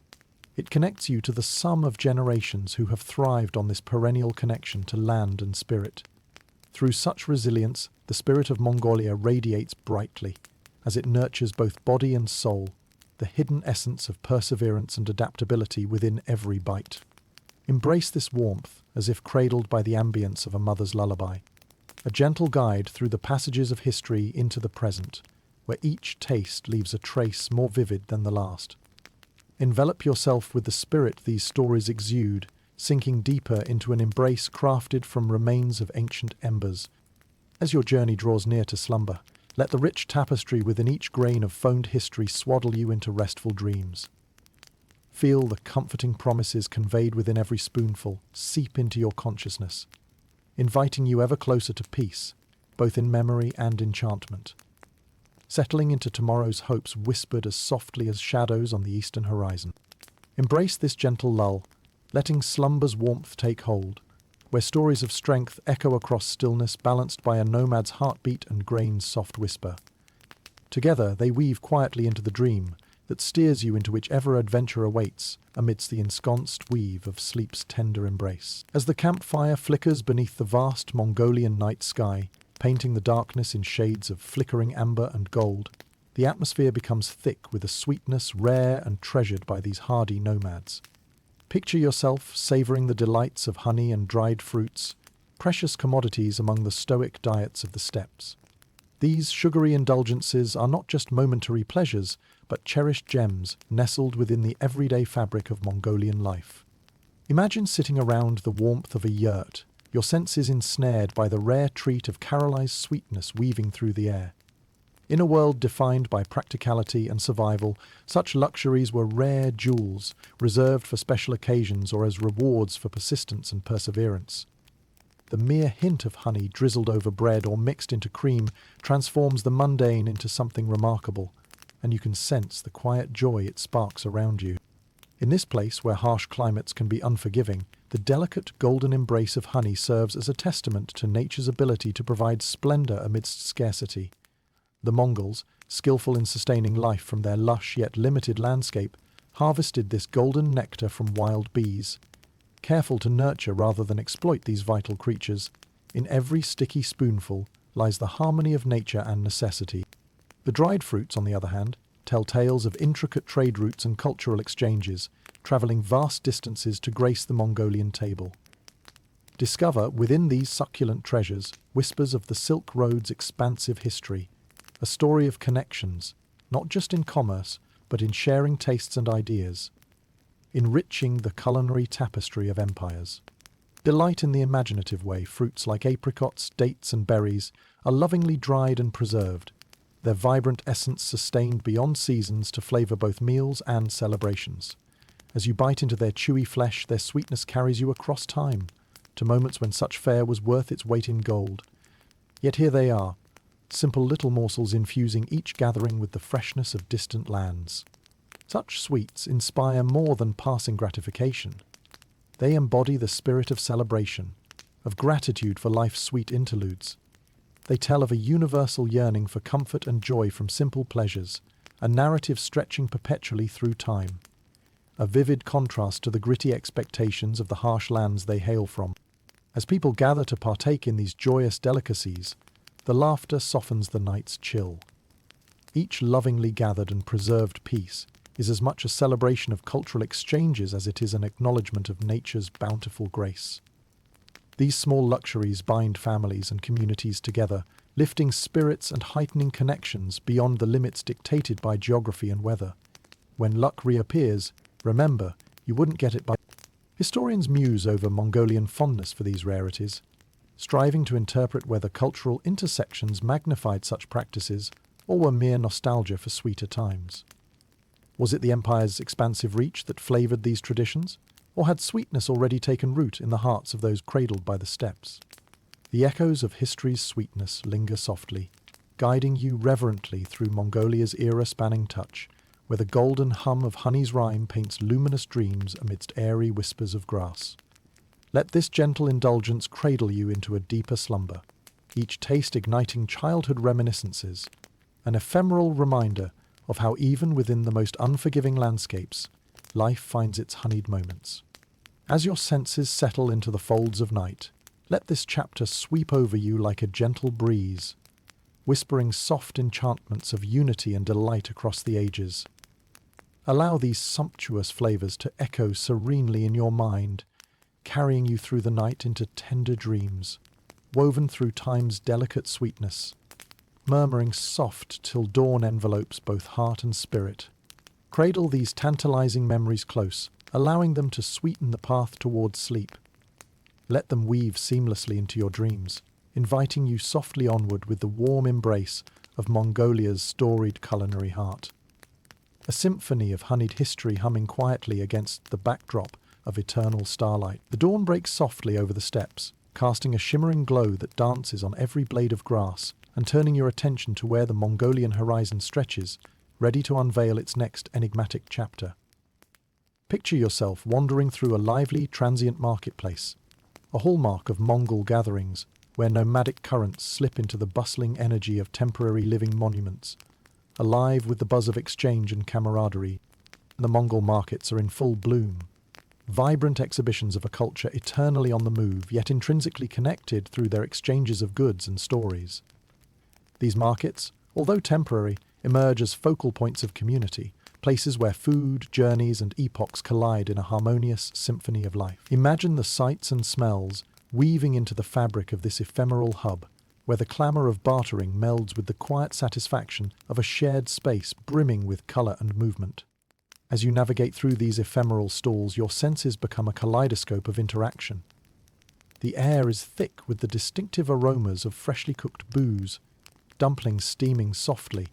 It connects you to the sum of generations who have thrived on this perennial connection to land and spirit. Through such resilience, the spirit of Mongolia radiates brightly, as it nurtures both body and soul, the hidden essence of perseverance and adaptability within every bite. Embrace this warmth as if cradled by the ambience of a mother's lullaby, a gentle guide through the passages of history into the present, where each taste leaves a trace more vivid than the last. Envelop yourself with the spirit these stories exude, sinking deeper into an embrace crafted from remains of ancient embers. As your journey draws near to slumber, let the rich tapestry within each grain of foamed history swaddle you into restful dreams. Feel the comforting promises conveyed within every spoonful seep into your consciousness, inviting you ever closer to peace, both in memory and enchantment. Settling into tomorrow's hopes whispered as softly as shadows on the eastern horizon. Embrace this gentle lull, letting slumber's warmth take hold, where stories of strength echo across stillness balanced by a nomad's heartbeat and grain's soft whisper. Together they weave quietly into the dream that steers you into whichever adventure awaits amidst the ensconced weave of sleep's tender embrace. As the campfire flickers beneath the vast Mongolian night sky, painting the darkness in shades of flickering amber and gold, the atmosphere becomes thick with a sweetness rare and treasured by these hardy nomads. Picture yourself savoring the delights of honey and dried fruits, precious commodities among the stoic diets of the steppes. These sugary indulgences are not just momentary pleasures, but cherished gems nestled within the everyday fabric of Mongolian life. Imagine sitting around the warmth of a yurt, your senses ensnared by the rare treat of caramelized sweetness weaving through the air. In a world defined by practicality and survival, such luxuries were rare jewels, reserved for special occasions or as rewards for persistence and perseverance. The mere hint of honey drizzled over bread or mixed into cream transforms the mundane into something remarkable, and you can sense the quiet joy it sparks around you. In this place where harsh climates can be unforgiving, the delicate golden embrace of honey serves as a testament to nature's ability to provide splendor amidst scarcity. The Mongols, skillful in sustaining life from their lush yet limited landscape, harvested this golden nectar from wild bees. Careful to nurture rather than exploit these vital creatures, in every sticky spoonful lies the harmony of nature and necessity. The dried fruits, on the other hand, tell tales of intricate trade routes and cultural exchanges, travelling vast distances to grace the Mongolian table. Discover within these succulent treasures whispers of the Silk Road's expansive history, a story of connections, not just in commerce, but in sharing tastes and ideas, enriching the culinary tapestry of empires. Delight in the imaginative way fruits like apricots, dates and berries are lovingly dried and preserved, their vibrant essence sustained beyond seasons to flavour both meals and celebrations. As you bite into their chewy flesh, their sweetness carries you across time, to moments when such fare was worth its weight in gold. Yet here they are, simple little morsels infusing each gathering with the freshness of distant lands. Such sweets inspire more than passing gratification. They embody the spirit of celebration, of gratitude for life's sweet interludes. They tell of a universal yearning for comfort and joy from simple pleasures, a narrative stretching perpetually through time. A vivid contrast to the gritty expectations of the harsh lands they hail from. As people gather to partake in these joyous delicacies, the laughter softens the night's chill. Each lovingly gathered and preserved piece is as much a celebration of cultural exchanges as it is an acknowledgement of nature's bountiful grace. These small luxuries bind families and communities together, lifting spirits and heightening connections beyond the limits dictated by geography and weather. When luck reappears, remember, you wouldn't get it by... Historians muse over Mongolian fondness for these rarities, striving to interpret whether cultural intersections magnified such practices or were mere nostalgia for sweeter times. Was it the empire's expansive reach that flavoured these traditions, or had sweetness already taken root in the hearts of those cradled by the steppes? The echoes of history's sweetness linger softly, guiding you reverently through Mongolia's era-spanning touch, where the golden hum of honey's rhyme paints luminous dreams amidst airy whispers of grass. Let this gentle indulgence cradle you into a deeper slumber, each taste igniting childhood reminiscences, an ephemeral reminder of how even within the most unforgiving landscapes, life finds its honeyed moments. As your senses settle into the folds of night, let this chapter sweep over you like a gentle breeze, whispering soft enchantments of unity and delight across the ages. Allow these sumptuous flavors to echo serenely in your mind, carrying you through the night into tender dreams, woven through time's delicate sweetness, murmuring soft till dawn envelopes both heart and spirit. Cradle these tantalizing memories close, allowing them to sweeten the path towards sleep. Let them weave seamlessly into your dreams, inviting you softly onward with the warm embrace of Mongolia's storied culinary heart. A symphony of honeyed history humming quietly against the backdrop of eternal starlight. The dawn breaks softly over the steppes, casting a shimmering glow that dances on every blade of grass and turning your attention to where the Mongolian horizon stretches, ready to unveil its next enigmatic chapter. Picture yourself wandering through a lively, transient marketplace, a hallmark of Mongol gatherings, where nomadic currents slip into the bustling energy of temporary living monuments. Alive with the buzz of exchange and camaraderie, the Mongol markets are in full bloom. Vibrant exhibitions of a culture eternally on the move, yet intrinsically connected through their exchanges of goods and stories. These markets, although temporary, emerge as focal points of community, places where food, journeys, and epochs collide in a harmonious symphony of life. Imagine the sights and smells weaving into the fabric of this ephemeral hub, where the clamour of bartering melds with the quiet satisfaction of a shared space brimming with colour and movement. As you navigate through these ephemeral stalls, your senses become a kaleidoscope of interaction. The air is thick with the distinctive aromas of freshly cooked booze, dumplings steaming softly,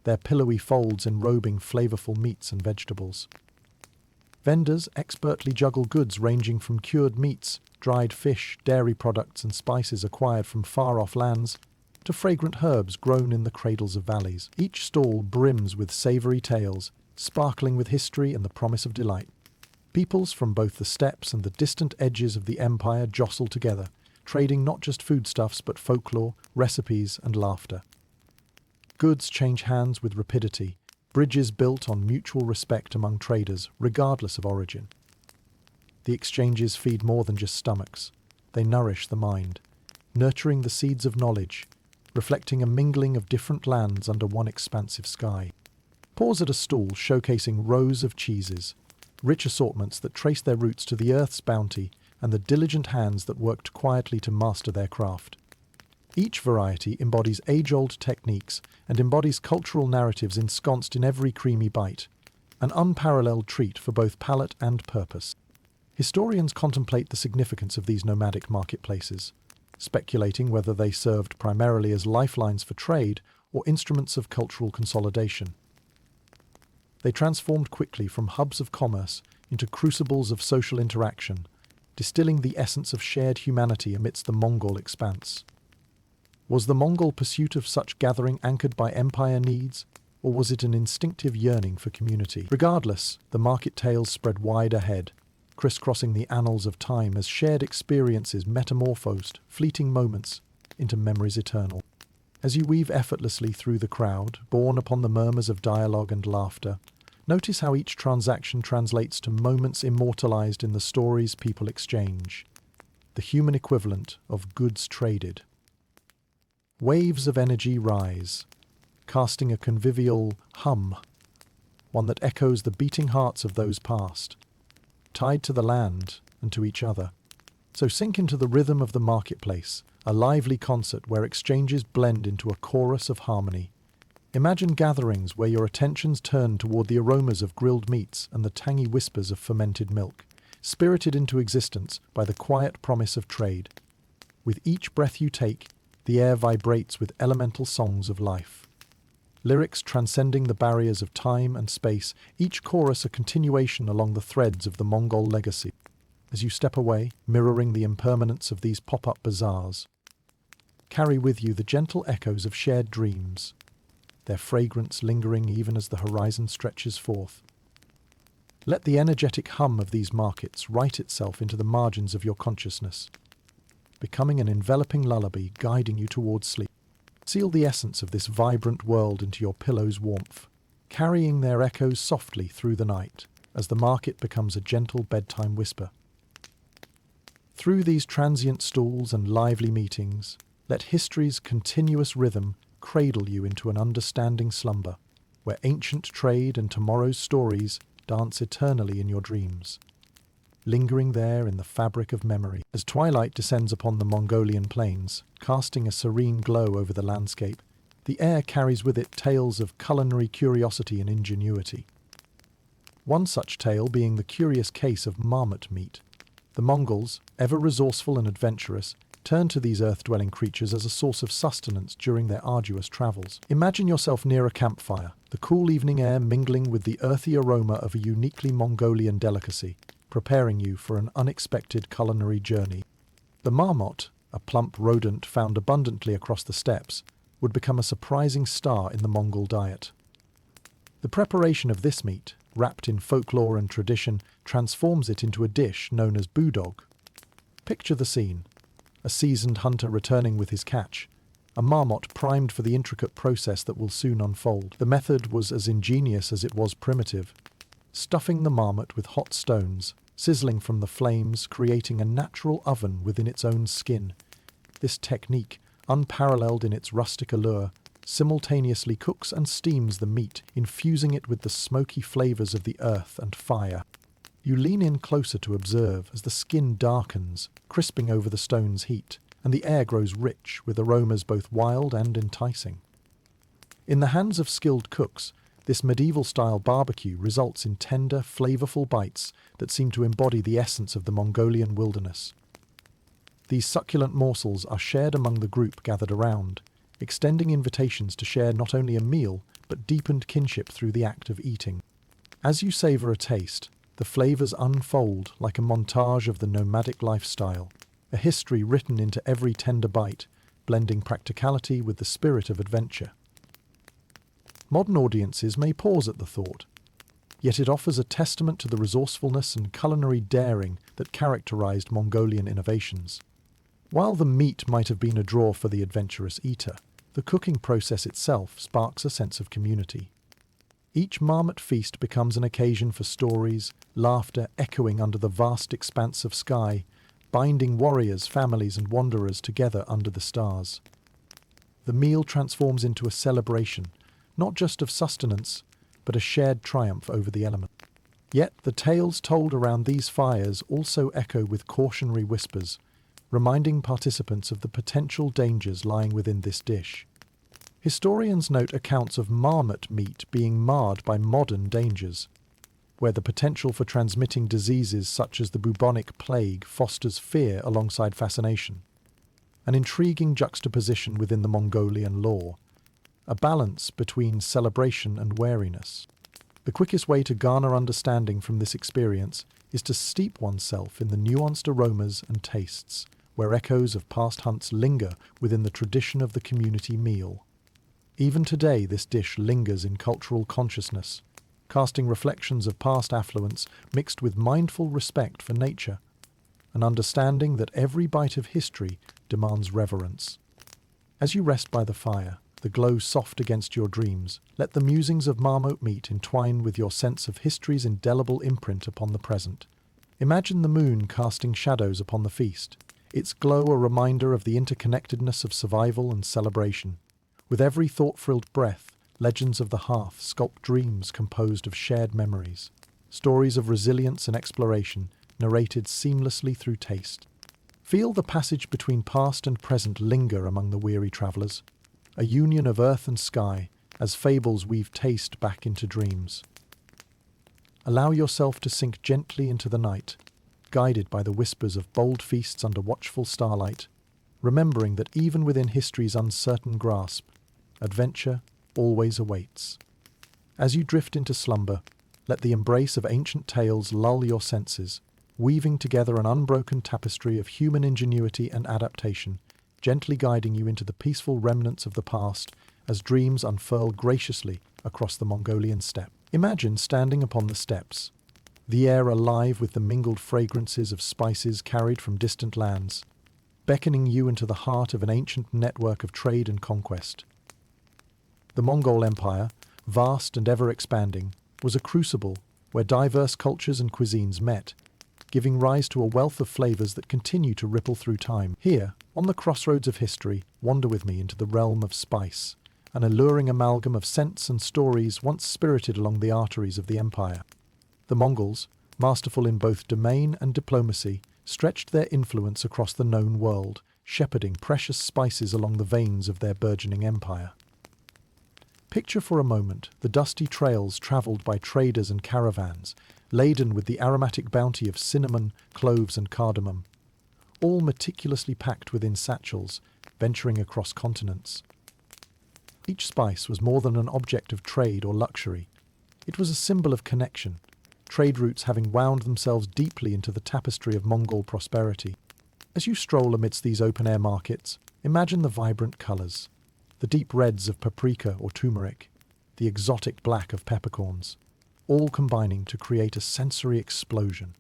their pillowy folds enrobing flavourful meats and vegetables. Vendors expertly juggle goods ranging from cured meats, dried fish, dairy products and spices acquired from far-off lands, to fragrant herbs grown in the cradles of valleys. Each stall brims with savoury tales, sparkling with history and the promise of delight. Peoples from both the steppes and the distant edges of the empire jostle together, trading not just foodstuffs but folklore, recipes and laughter. Goods change hands with rapidity, bridges built on mutual respect among traders, regardless of origin. The exchanges feed more than just stomachs. They nourish the mind, nurturing the seeds of knowledge, reflecting a mingling of different lands under one expansive sky. Pause at a stall showcasing rows of cheeses, rich assortments that trace their roots to the earth's bounty and the diligent hands that worked quietly to master their craft. Each variety embodies age-old techniques and embodies cultural narratives ensconced in every creamy bite, an unparalleled treat for both palate and purpose. Historians contemplate the significance of these nomadic marketplaces, speculating whether they served primarily as lifelines for trade or instruments of cultural consolidation. They transformed quickly from hubs of commerce into crucibles of social interaction, distilling the essence of shared humanity amidst the Mongol expanse. Was the Mongol pursuit of such gathering anchored by empire needs, or was it an instinctive yearning for community? Regardless, the market tales spread wide ahead, crisscrossing the annals of time as shared experiences metamorphosed fleeting moments into memories eternal. As you weave effortlessly through the crowd, borne upon the murmurs of dialogue and laughter, notice how each transaction translates to moments immortalized in the stories people exchange, the human equivalent of goods traded. Waves of energy rise, casting a convivial hum, one that echoes the beating hearts of those past, tied to the land and to each other. So sink into the rhythm of the marketplace, a lively concert where exchanges blend into a chorus of harmony. Imagine gatherings where your attentions turn toward the aromas of grilled meats and the tangy whispers of fermented milk, spirited into existence by the quiet promise of trade. With each breath you take, the air vibrates with elemental songs of life. Lyrics transcending the barriers of time and space, each chorus a continuation along the threads of the Mongol legacy. As you step away, mirroring the impermanence of these pop-up bazaars, carry with you the gentle echoes of shared dreams, their fragrance lingering even as the horizon stretches forth. Let the energetic hum of these markets write itself into the margins of your consciousness, becoming an enveloping lullaby guiding you towards sleep. Seal the essence of this vibrant world into your pillow's warmth, carrying their echoes softly through the night as the market becomes a gentle bedtime whisper. Through these transient stalls and lively meetings, let history's continuous rhythm cradle you into an understanding slumber, where ancient trade and tomorrow's stories dance eternally in your dreams, lingering there in the fabric of memory. As twilight descends upon the Mongolian plains, casting a serene glow over the landscape, the air carries with it tales of culinary curiosity and ingenuity. One such tale being the curious case of marmot meat. The Mongols, ever resourceful and adventurous, turned to these earth-dwelling creatures as a source of sustenance during their arduous travels. Imagine yourself near a campfire, the cool evening air mingling with the earthy aroma of a uniquely Mongolian delicacy, preparing you for an unexpected culinary journey. The marmot, a plump rodent found abundantly across the steppes, would become a surprising star in the Mongol diet. The preparation of this meat, wrapped in folklore and tradition, transforms it into a dish known as budog. Picture the scene. A seasoned hunter returning with his catch, a marmot primed for the intricate process that will soon unfold. The method was as ingenious as it was primitive, stuffing the marmot with hot stones, sizzling from the flames, creating a natural oven within its own skin. This technique, unparalleled in its rustic allure, simultaneously cooks and steams the meat, infusing it with the smoky flavors of the earth and fire. You lean in closer to observe as the skin darkens, crisping over the stone's heat, and the air grows rich with aromas both wild and enticing. In the hands of skilled cooks, this medieval-style barbecue results in tender, flavorful bites that seem to embody the essence of the Mongolian wilderness. These succulent morsels are shared among the group gathered around, extending invitations to share not only a meal, but deepened kinship through the act of eating. As you savor a taste, the flavors unfold like a montage of the nomadic lifestyle, a history written into every tender bite, blending practicality with the spirit of adventure. Modern audiences may pause at the thought, yet it offers a testament to the resourcefulness and culinary daring that characterized Mongolian innovations. While the meat might have been a draw for the adventurous eater, the cooking process itself sparks a sense of community. Each marmot feast becomes an occasion for stories, laughter echoing under the vast expanse of sky, binding warriors, families, and wanderers together under the stars. The meal transforms into a celebration, not just of sustenance, but a shared triumph over the element. Yet the tales told around these fires also echo with cautionary whispers, reminding participants of the potential dangers lying within this dish. Historians note accounts of marmot meat being marred by modern dangers, where the potential for transmitting diseases such as the bubonic plague fosters fear alongside fascination. An intriguing juxtaposition within the Mongolian lore, a balance between celebration and wariness. The quickest way to garner understanding from this experience is to steep oneself in the nuanced aromas and tastes, where echoes of past hunts linger within the tradition of the community meal. Even today, this dish lingers in cultural consciousness, casting reflections of past affluence mixed with mindful respect for nature, an understanding that every bite of history demands reverence. As you rest by the fire, the glow soft against your dreams, let the musings of marmot meat entwine with your sense of history's indelible imprint upon the present. Imagine the moon casting shadows upon the feast, its glow a reminder of the interconnectedness of survival and celebration. With every thought-filled breath, legends of the hearth sculpt dreams composed of shared memories, stories of resilience and exploration, narrated seamlessly through taste. Feel the passage between past and present linger among the weary travelers, a union of earth and sky, as fables weave taste back into dreams. Allow yourself to sink gently into the night, guided by the whispers of bold feasts under watchful starlight, remembering that even within history's uncertain grasp, adventure always awaits. As you drift into slumber, let the embrace of ancient tales lull your senses, weaving together an unbroken tapestry of human ingenuity and adaptation, gently guiding you into the peaceful remnants of the past as dreams unfurl graciously across the Mongolian steppe. Imagine standing upon the steppes, the air alive with the mingled fragrances of spices carried from distant lands, beckoning you into the heart of an ancient network of trade and conquest. The Mongol Empire, vast and ever-expanding, was a crucible where diverse cultures and cuisines met, giving rise to a wealth of flavors that continue to ripple through time. Here, on the crossroads of history, wander with me into the realm of spice, an alluring amalgam of scents and stories once spirited along the arteries of the empire. The Mongols, masterful in both domain and diplomacy, stretched their influence across the known world, shepherding precious spices along the veins of their burgeoning empire. Picture for a moment the dusty trails travelled by traders and caravans, laden with the aromatic bounty of cinnamon, cloves and cardamom, all meticulously packed within satchels, venturing across continents. Each spice was more than an object of trade or luxury. It was a symbol of connection, trade routes having wound themselves deeply into the tapestry of Mongol prosperity. As you stroll amidst these open-air markets, imagine the vibrant colours, the deep reds of paprika or turmeric, the exotic black of peppercorns, all combining to create a sensory explosion.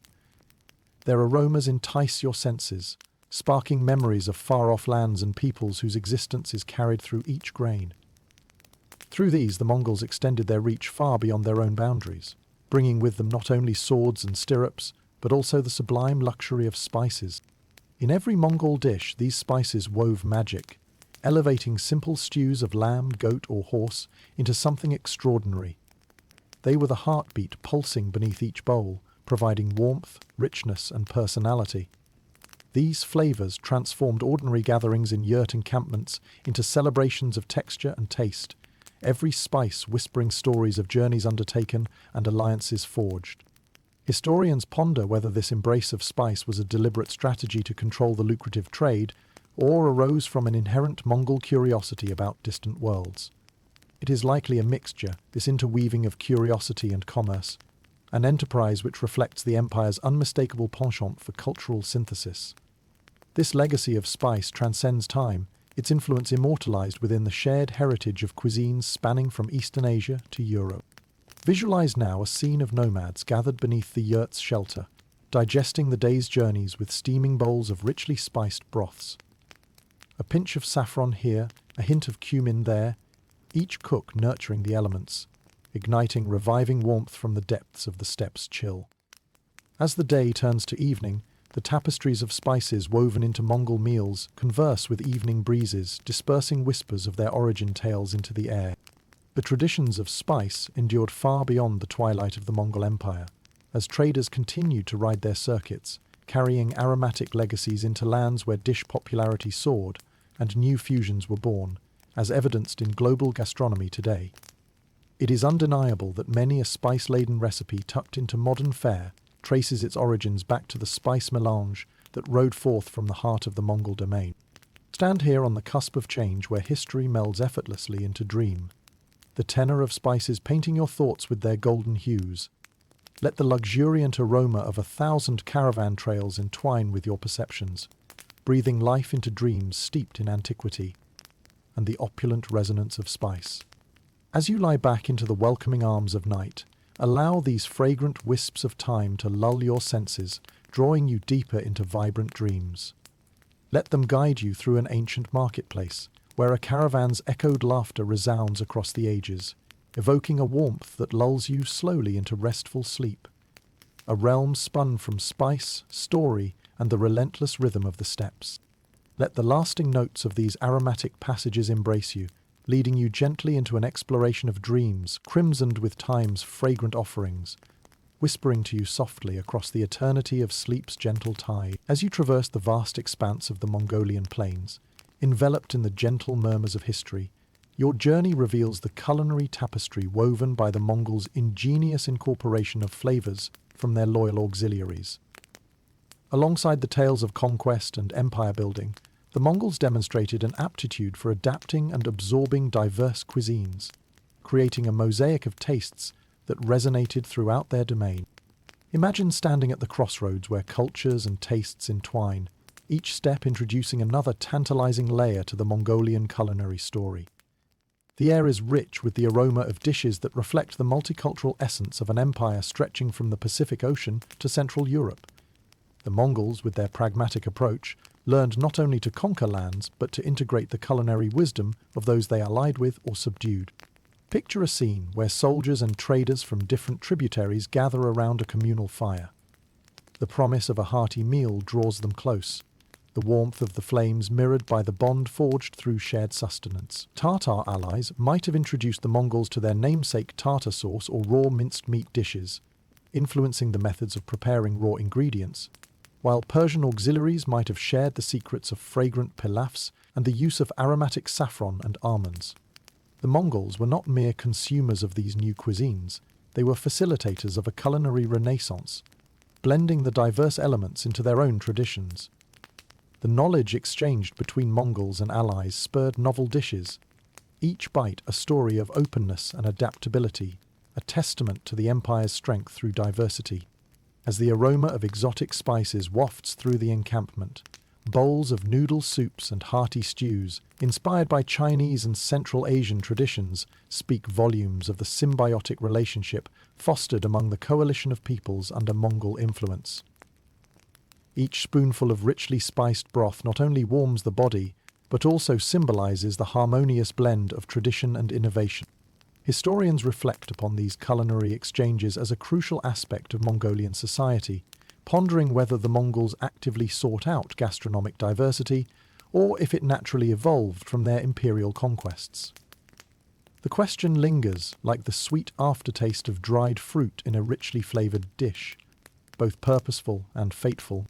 Their aromas entice your senses, sparking memories of far-off lands and peoples whose existence is carried through each grain. Through these, the Mongols extended their reach far beyond their own boundaries, bringing with them not only swords and stirrups, but also the sublime luxury of spices. In every Mongol dish, these spices wove magic, elevating simple stews of lamb, goat, or horse into something extraordinary. They were the heartbeat pulsing beneath each bowl, providing warmth, richness, and personality. These flavors transformed ordinary gatherings in yurt encampments into celebrations of texture and taste, every spice whispering stories of journeys undertaken and alliances forged. Historians ponder whether this embrace of spice was a deliberate strategy to control the lucrative trade, or arose from an inherent Mongol curiosity about distant worlds. It is likely a mixture, this interweaving of curiosity and commerce, an enterprise which reflects the empire's unmistakable penchant for cultural synthesis. This legacy of spice transcends time, its influence immortalized within the shared heritage of cuisines spanning from Eastern Asia to Europe. Visualize now a scene of nomads gathered beneath the yurt's shelter, digesting the day's journeys with steaming bowls of richly spiced broths. A pinch of saffron here, a hint of cumin there, each cook nurturing the elements, igniting reviving warmth from the depths of the steppes' chill. As the day turns to evening, the tapestries of spices woven into Mongol meals converse with evening breezes, dispersing whispers of their origin tales into the air. The traditions of spice endured far beyond the twilight of the Mongol Empire, as traders continued to ride their circuits, carrying aromatic legacies into lands where dish popularity soared and new fusions were born, as evidenced in global gastronomy today. It is undeniable that many a spice-laden recipe tucked into modern fare traces its origins back to the spice melange that rode forth from the heart of the Mongol domain. Stand here on the cusp of change where history melds effortlessly into dream, the tenor of spices painting your thoughts with their golden hues. Let the luxuriant aroma of 1,000 caravan trails entwine with your perceptions, breathing life into dreams steeped in antiquity and the opulent resonance of spice. As you lie back into the welcoming arms of night, allow these fragrant wisps of time to lull your senses, drawing you deeper into vibrant dreams. Let them guide you through an ancient marketplace, where a caravan's echoed laughter resounds across the ages, evoking a warmth that lulls you slowly into restful sleep. A realm spun from spice, story, and the relentless rhythm of the steppes. Let the lasting notes of these aromatic passages embrace you, leading you gently into an exploration of dreams, crimsoned with time's fragrant offerings, whispering to you softly across the eternity of sleep's gentle tide. As you traverse the vast expanse of the Mongolian plains, enveloped in the gentle murmurs of history, your journey reveals the culinary tapestry woven by the Mongols' ingenious incorporation of flavors from their loyal auxiliaries. Alongside the tales of conquest and empire building, the Mongols demonstrated an aptitude for adapting and absorbing diverse cuisines, creating a mosaic of tastes that resonated throughout their domain. Imagine standing at the crossroads where cultures and tastes entwine, each step introducing another tantalizing layer to the Mongolian culinary story. The air is rich with the aroma of dishes that reflect the multicultural essence of an empire stretching from the Pacific Ocean to Central Europe. The Mongols, with their pragmatic approach, learned not only to conquer lands, but to integrate the culinary wisdom of those they allied with or subdued. Picture a scene where soldiers and traders from different tributaries gather around a communal fire. The promise of a hearty meal draws them close, the warmth of the flames mirrored by the bond forged through shared sustenance. Tartar allies might have introduced the Mongols to their namesake tartar sauce or raw minced meat dishes, influencing the methods of preparing raw ingredients, while Persian auxiliaries might have shared the secrets of fragrant pilafs and the use of aromatic saffron and almonds. The Mongols were not mere consumers of these new cuisines, they were facilitators of a culinary renaissance, blending the diverse elements into their own traditions. The knowledge exchanged between Mongols and allies spurred novel dishes, each bite a story of openness and adaptability, a testament to the empire's strength through diversity. As the aroma of exotic spices wafts through the encampment, bowls of noodle soups and hearty stews, inspired by Chinese and Central Asian traditions, speak volumes of the symbiotic relationship fostered among the coalition of peoples under Mongol influence. Each spoonful of richly spiced broth not only warms the body, but also symbolizes the harmonious blend of tradition and innovation. Historians reflect upon these culinary exchanges as a crucial aspect of Mongolian society, pondering whether the Mongols actively sought out gastronomic diversity or if it naturally evolved from their imperial conquests. The question lingers like the sweet aftertaste of dried fruit in a richly flavored dish, both purposeful and fateful.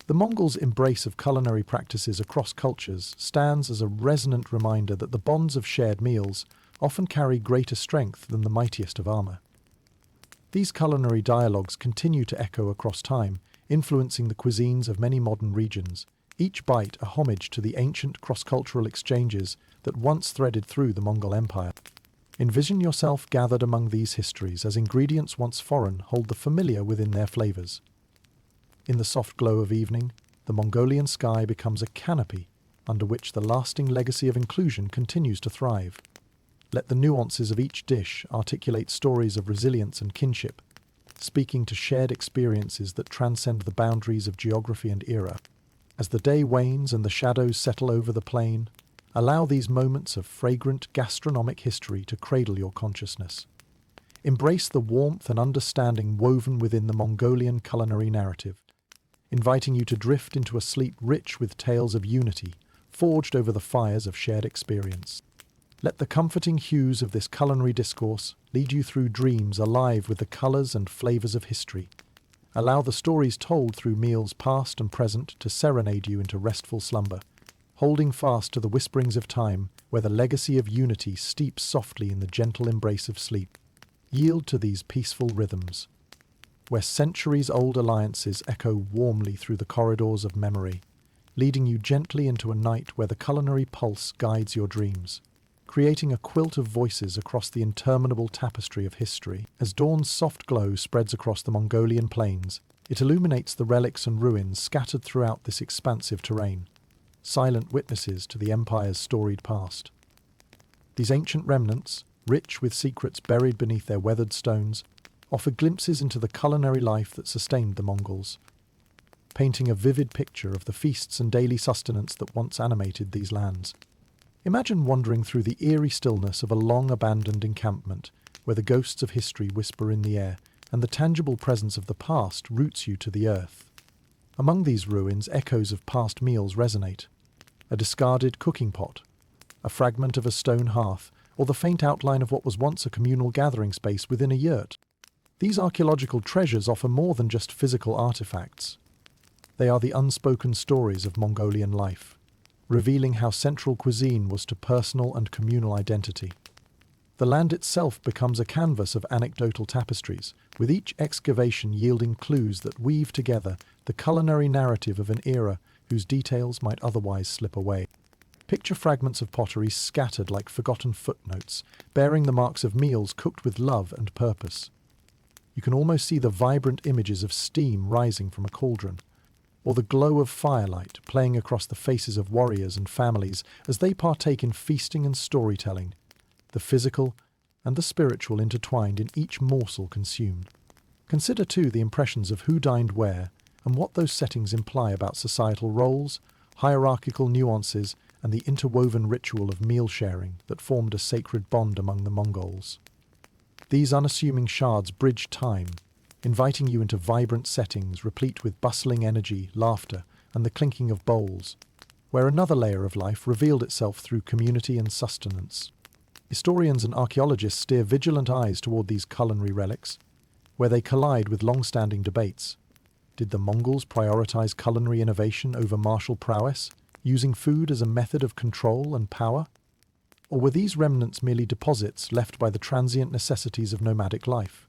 The Mongols' embrace of culinary practices across cultures stands as a resonant reminder that the bonds of shared meals often carry greater strength than the mightiest of armor. These culinary dialogues continue to echo across time, influencing the cuisines of many modern regions, each bite a homage to the ancient cross-cultural exchanges that once threaded through the Mongol Empire. Envision yourself gathered among these histories as ingredients once foreign hold the familiar within their flavors. In the soft glow of evening, the Mongolian sky becomes a canopy under which the lasting legacy of inclusion continues to thrive. Let the nuances of each dish articulate stories of resilience and kinship, speaking to shared experiences that transcend the boundaries of geography and era. As the day wanes and the shadows settle over the plain, allow these moments of fragrant gastronomic history to cradle your consciousness. Embrace the warmth and understanding woven within the Mongolian culinary narrative, inviting you to drift into a sleep rich with tales of unity, forged over the fires of shared experience. Let the comforting hues of this culinary discourse lead you through dreams alive with the colours and flavours of history. Allow the stories told through meals past and present to serenade you into restful slumber, holding fast to the whisperings of time where the legacy of unity steeps softly in the gentle embrace of sleep. Yield to these peaceful rhythms, where centuries-old alliances echo warmly through the corridors of memory, leading you gently into a night where the culinary pulse guides your dreams, creating a quilt of voices across the interminable tapestry of history. As dawn's soft glow spreads across the Mongolian plains, it illuminates the relics and ruins scattered throughout this expansive terrain, silent witnesses to the empire's storied past. These ancient remnants, rich with secrets buried beneath their weathered stones, offer glimpses into the culinary life that sustained the Mongols, painting a vivid picture of the feasts and daily sustenance that once animated these lands. Imagine wandering through the eerie stillness of a long-abandoned encampment, where the ghosts of history whisper in the air, and the tangible presence of the past roots you to the earth. Among these ruins, echoes of past meals resonate. A discarded cooking pot, a fragment of a stone hearth, or the faint outline of what was once a communal gathering space within a yurt. These archaeological treasures offer more than just physical artifacts. They are the unspoken stories of Mongolian life, revealing how central cuisine was to personal and communal identity. The land itself becomes a canvas of anecdotal tapestries, with each excavation yielding clues that weave together the culinary narrative of an era whose details might otherwise slip away. Picture fragments of pottery scattered like forgotten footnotes, bearing the marks of meals cooked with love and purpose. You can almost see the vibrant images of steam rising from a cauldron, or the glow of firelight playing across the faces of warriors and families as they partake in feasting and storytelling, the physical and the spiritual intertwined in each morsel consumed. Consider too the impressions of who dined where and what those settings imply about societal roles, hierarchical nuances, and the interwoven ritual of meal sharing that formed a sacred bond among the Mongols. These unassuming shards bridge time, inviting you into vibrant settings replete with bustling energy, laughter, and the clinking of bowls, where another layer of life revealed itself through community and sustenance. Historians and archaeologists steer vigilant eyes toward these culinary relics, where they collide with long-standing debates. Did the Mongols prioritize culinary innovation over martial prowess, using food as a method of control and power? Or were these remnants merely deposits left by the transient necessities of nomadic life,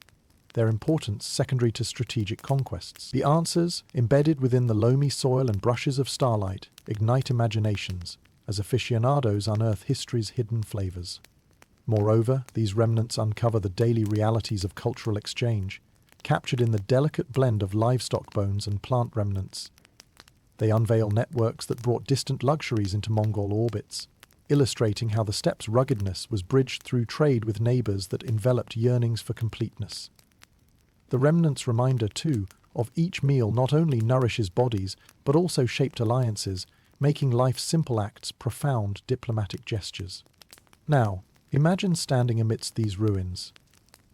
their importance secondary to strategic conquests? The answers, embedded within the loamy soil and brushes of starlight, ignite imaginations as aficionados unearth history's hidden flavors. Moreover, these remnants uncover the daily realities of cultural exchange, captured in the delicate blend of livestock bones and plant remnants. They unveil networks that brought distant luxuries into Mongol orbits, illustrating how the steppe's ruggedness was bridged through trade with neighbors that enveloped yearnings for completeness. The remnants' reminder, too, of each meal not only nourishes bodies, but also shaped alliances, making life's simple acts profound diplomatic gestures. Now, imagine standing amidst these ruins,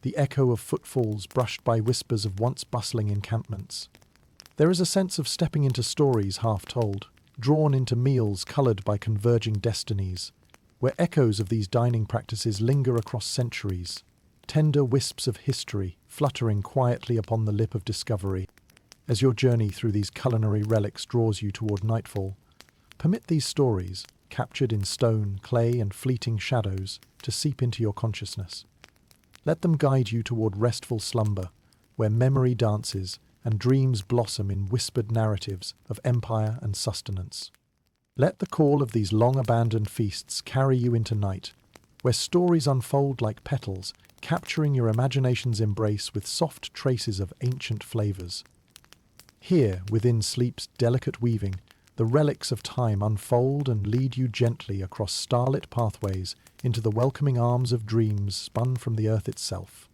the echo of footfalls brushed by whispers of once bustling encampments. There is a sense of stepping into stories half told, drawn into meals coloured by converging destinies, where echoes of these dining practices linger across centuries, tender wisps of history fluttering quietly upon the lip of discovery. As your journey through these culinary relics draws you toward nightfall, permit these stories, captured in stone, clay, and fleeting shadows, to seep into your consciousness. Let them guide you toward restful slumber, where memory dances and dreams blossom in whispered narratives of empire and sustenance. Let the call of these long-abandoned feasts carry you into night, where stories unfold like petals, capturing your imagination's embrace with soft traces of ancient flavors. Here, within sleep's delicate weaving, the relics of time unfold and lead you gently across starlit pathways into the welcoming arms of dreams spun from the earth itself.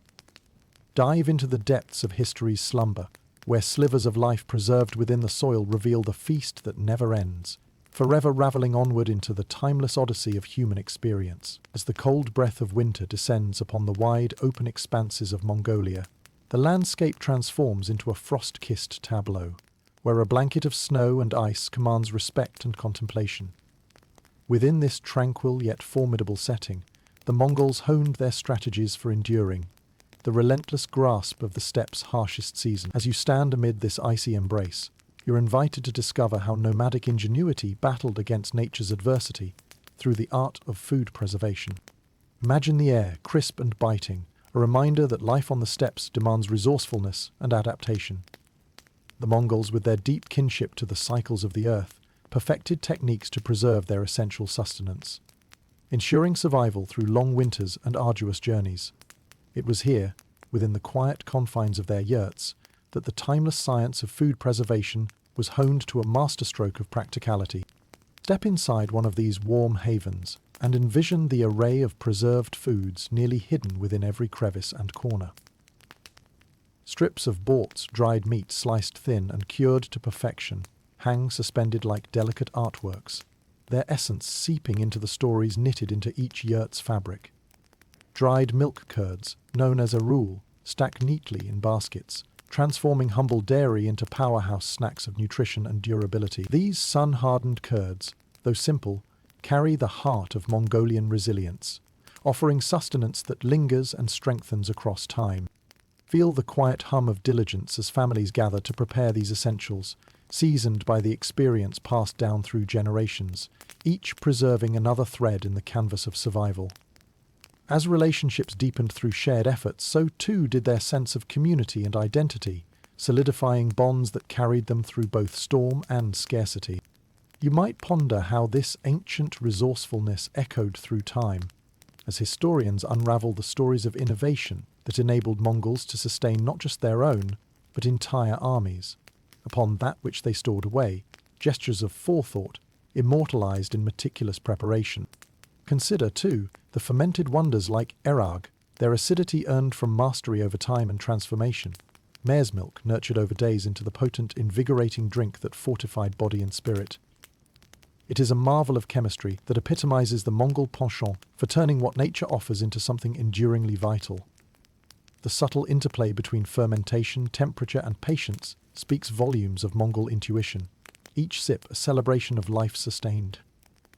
Dive into the depths of history's slumber, where slivers of life preserved within the soil reveal the feast that never ends, forever raveling onward into the timeless odyssey of human experience. As the cold breath of winter descends upon the wide, open expanses of Mongolia, the landscape transforms into a frost-kissed tableau, where a blanket of snow and ice commands respect and contemplation. Within this tranquil yet formidable setting, the Mongols honed their strategies for enduring the relentless grasp of the steppe's harshest season. As you stand amid this icy embrace, you're invited to discover how nomadic ingenuity battled against nature's adversity through the art of food preservation. Imagine the air, crisp and biting, a reminder that life on the steppes demands resourcefulness and adaptation. The Mongols, with their deep kinship to the cycles of the earth, perfected techniques to preserve their essential sustenance, ensuring survival through long winters and arduous journeys. It was here, within the quiet confines of their yurts, that the timeless science of food preservation was honed to a masterstroke of practicality. Step inside one of these warm havens and envision the array of preserved foods nearly hidden within every crevice and corner. Strips of bort's dried meat sliced thin and cured to perfection hang suspended like delicate artworks, their essence seeping into the stories knitted into each yurt's fabric. Dried milk curds, known as a rule, stack neatly in baskets, transforming humble dairy into powerhouse snacks of nutrition and durability. These sun-hardened curds, though simple, carry the heart of Mongolian resilience, offering sustenance that lingers and strengthens across time. Feel the quiet hum of diligence as families gather to prepare these essentials, seasoned by the experience passed down through generations, each preserving another thread in the canvas of survival. As relationships deepened through shared efforts, so too did their sense of community and identity, solidifying bonds that carried them through both storm and scarcity. You might ponder how this ancient resourcefulness echoed through time, as historians unravel the stories of innovation that enabled Mongols to sustain not just their own, but entire armies. Upon that which they stored away, gestures of forethought, immortalized in meticulous preparation. Consider, too, the fermented wonders like erag, their acidity earned from mastery over time and transformation. Mare's milk nurtured over days into the potent, invigorating drink that fortified body and spirit. It is a marvel of chemistry that epitomizes the Mongol penchant for turning what nature offers into something enduringly vital. The subtle interplay between fermentation, temperature, and patience speaks volumes of Mongol intuition, each sip a celebration of life sustained.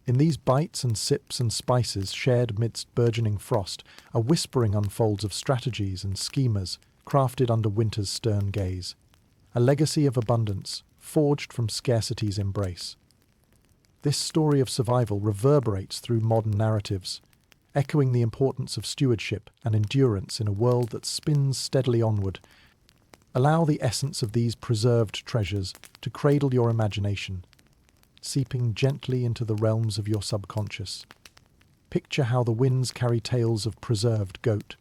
In these bites and sips and spices shared amidst burgeoning frost, a whispering unfolds of strategies and schemas crafted under winter's stern gaze. A legacy of abundance, forged from scarcity's embrace. This story of survival reverberates through modern narratives, echoing the importance of stewardship and endurance in a world that spins steadily onward. Allow the essence of these preserved treasures to cradle your imagination, seeping gently into the realms of your subconscious. Picture how the winds carry tales of preserved goat,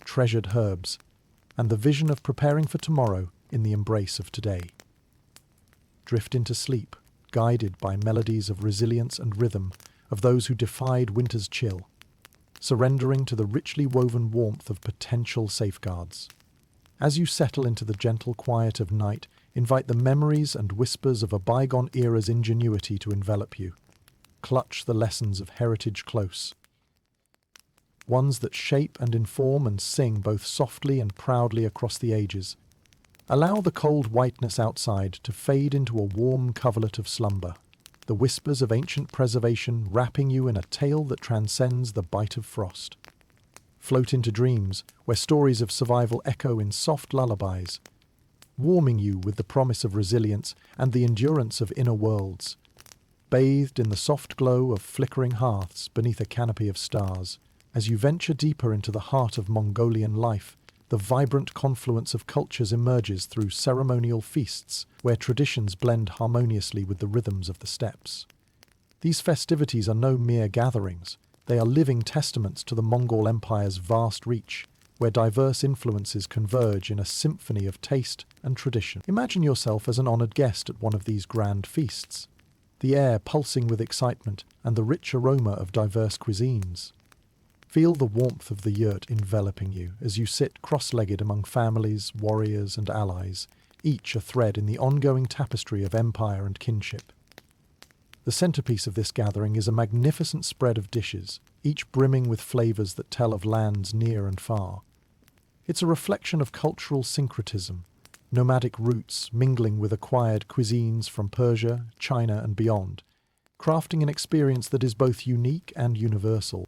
treasured herbs, and the vision of preparing for tomorrow in the embrace of today. Drift into sleep, guided by melodies of resilience and rhythm of those who defied winter's chill, surrendering to the richly woven warmth of potential safeguards. As you settle into the gentle quiet of night, invite the memories and whispers of a bygone era's ingenuity to envelop you. Clutch the lessons of heritage close, ones that shape and inform and sing both softly and proudly across the ages. Allow the cold whiteness outside to fade into a warm coverlet of slumber, the whispers of ancient preservation wrapping you in a tale that transcends the bite of frost. Float into dreams where stories of survival echo in soft lullabies, warming you with the promise of resilience and the endurance of inner worlds. Bathed in the soft glow of flickering hearths beneath a canopy of stars, as you venture deeper into the heart of Mongolian life, the vibrant confluence of cultures emerges through ceremonial feasts where traditions blend harmoniously with the rhythms of the steppes. These festivities are no mere gatherings. They are living testaments to the Mongol Empire's vast reach, where diverse influences converge in a symphony of taste and tradition. Imagine yourself as an honored guest at one of these grand feasts, the air pulsing with excitement and the rich aroma of diverse cuisines. Feel the warmth of the yurt enveloping you as you sit cross-legged among families, warriors, and allies, each a thread in the ongoing tapestry of empire and kinship. The centerpiece of this gathering is a magnificent spread of dishes, each brimming with flavors that tell of lands near and far. It's a reflection of cultural syncretism, nomadic roots mingling with acquired cuisines from Persia, China, and beyond, crafting an experience that is both unique and universal.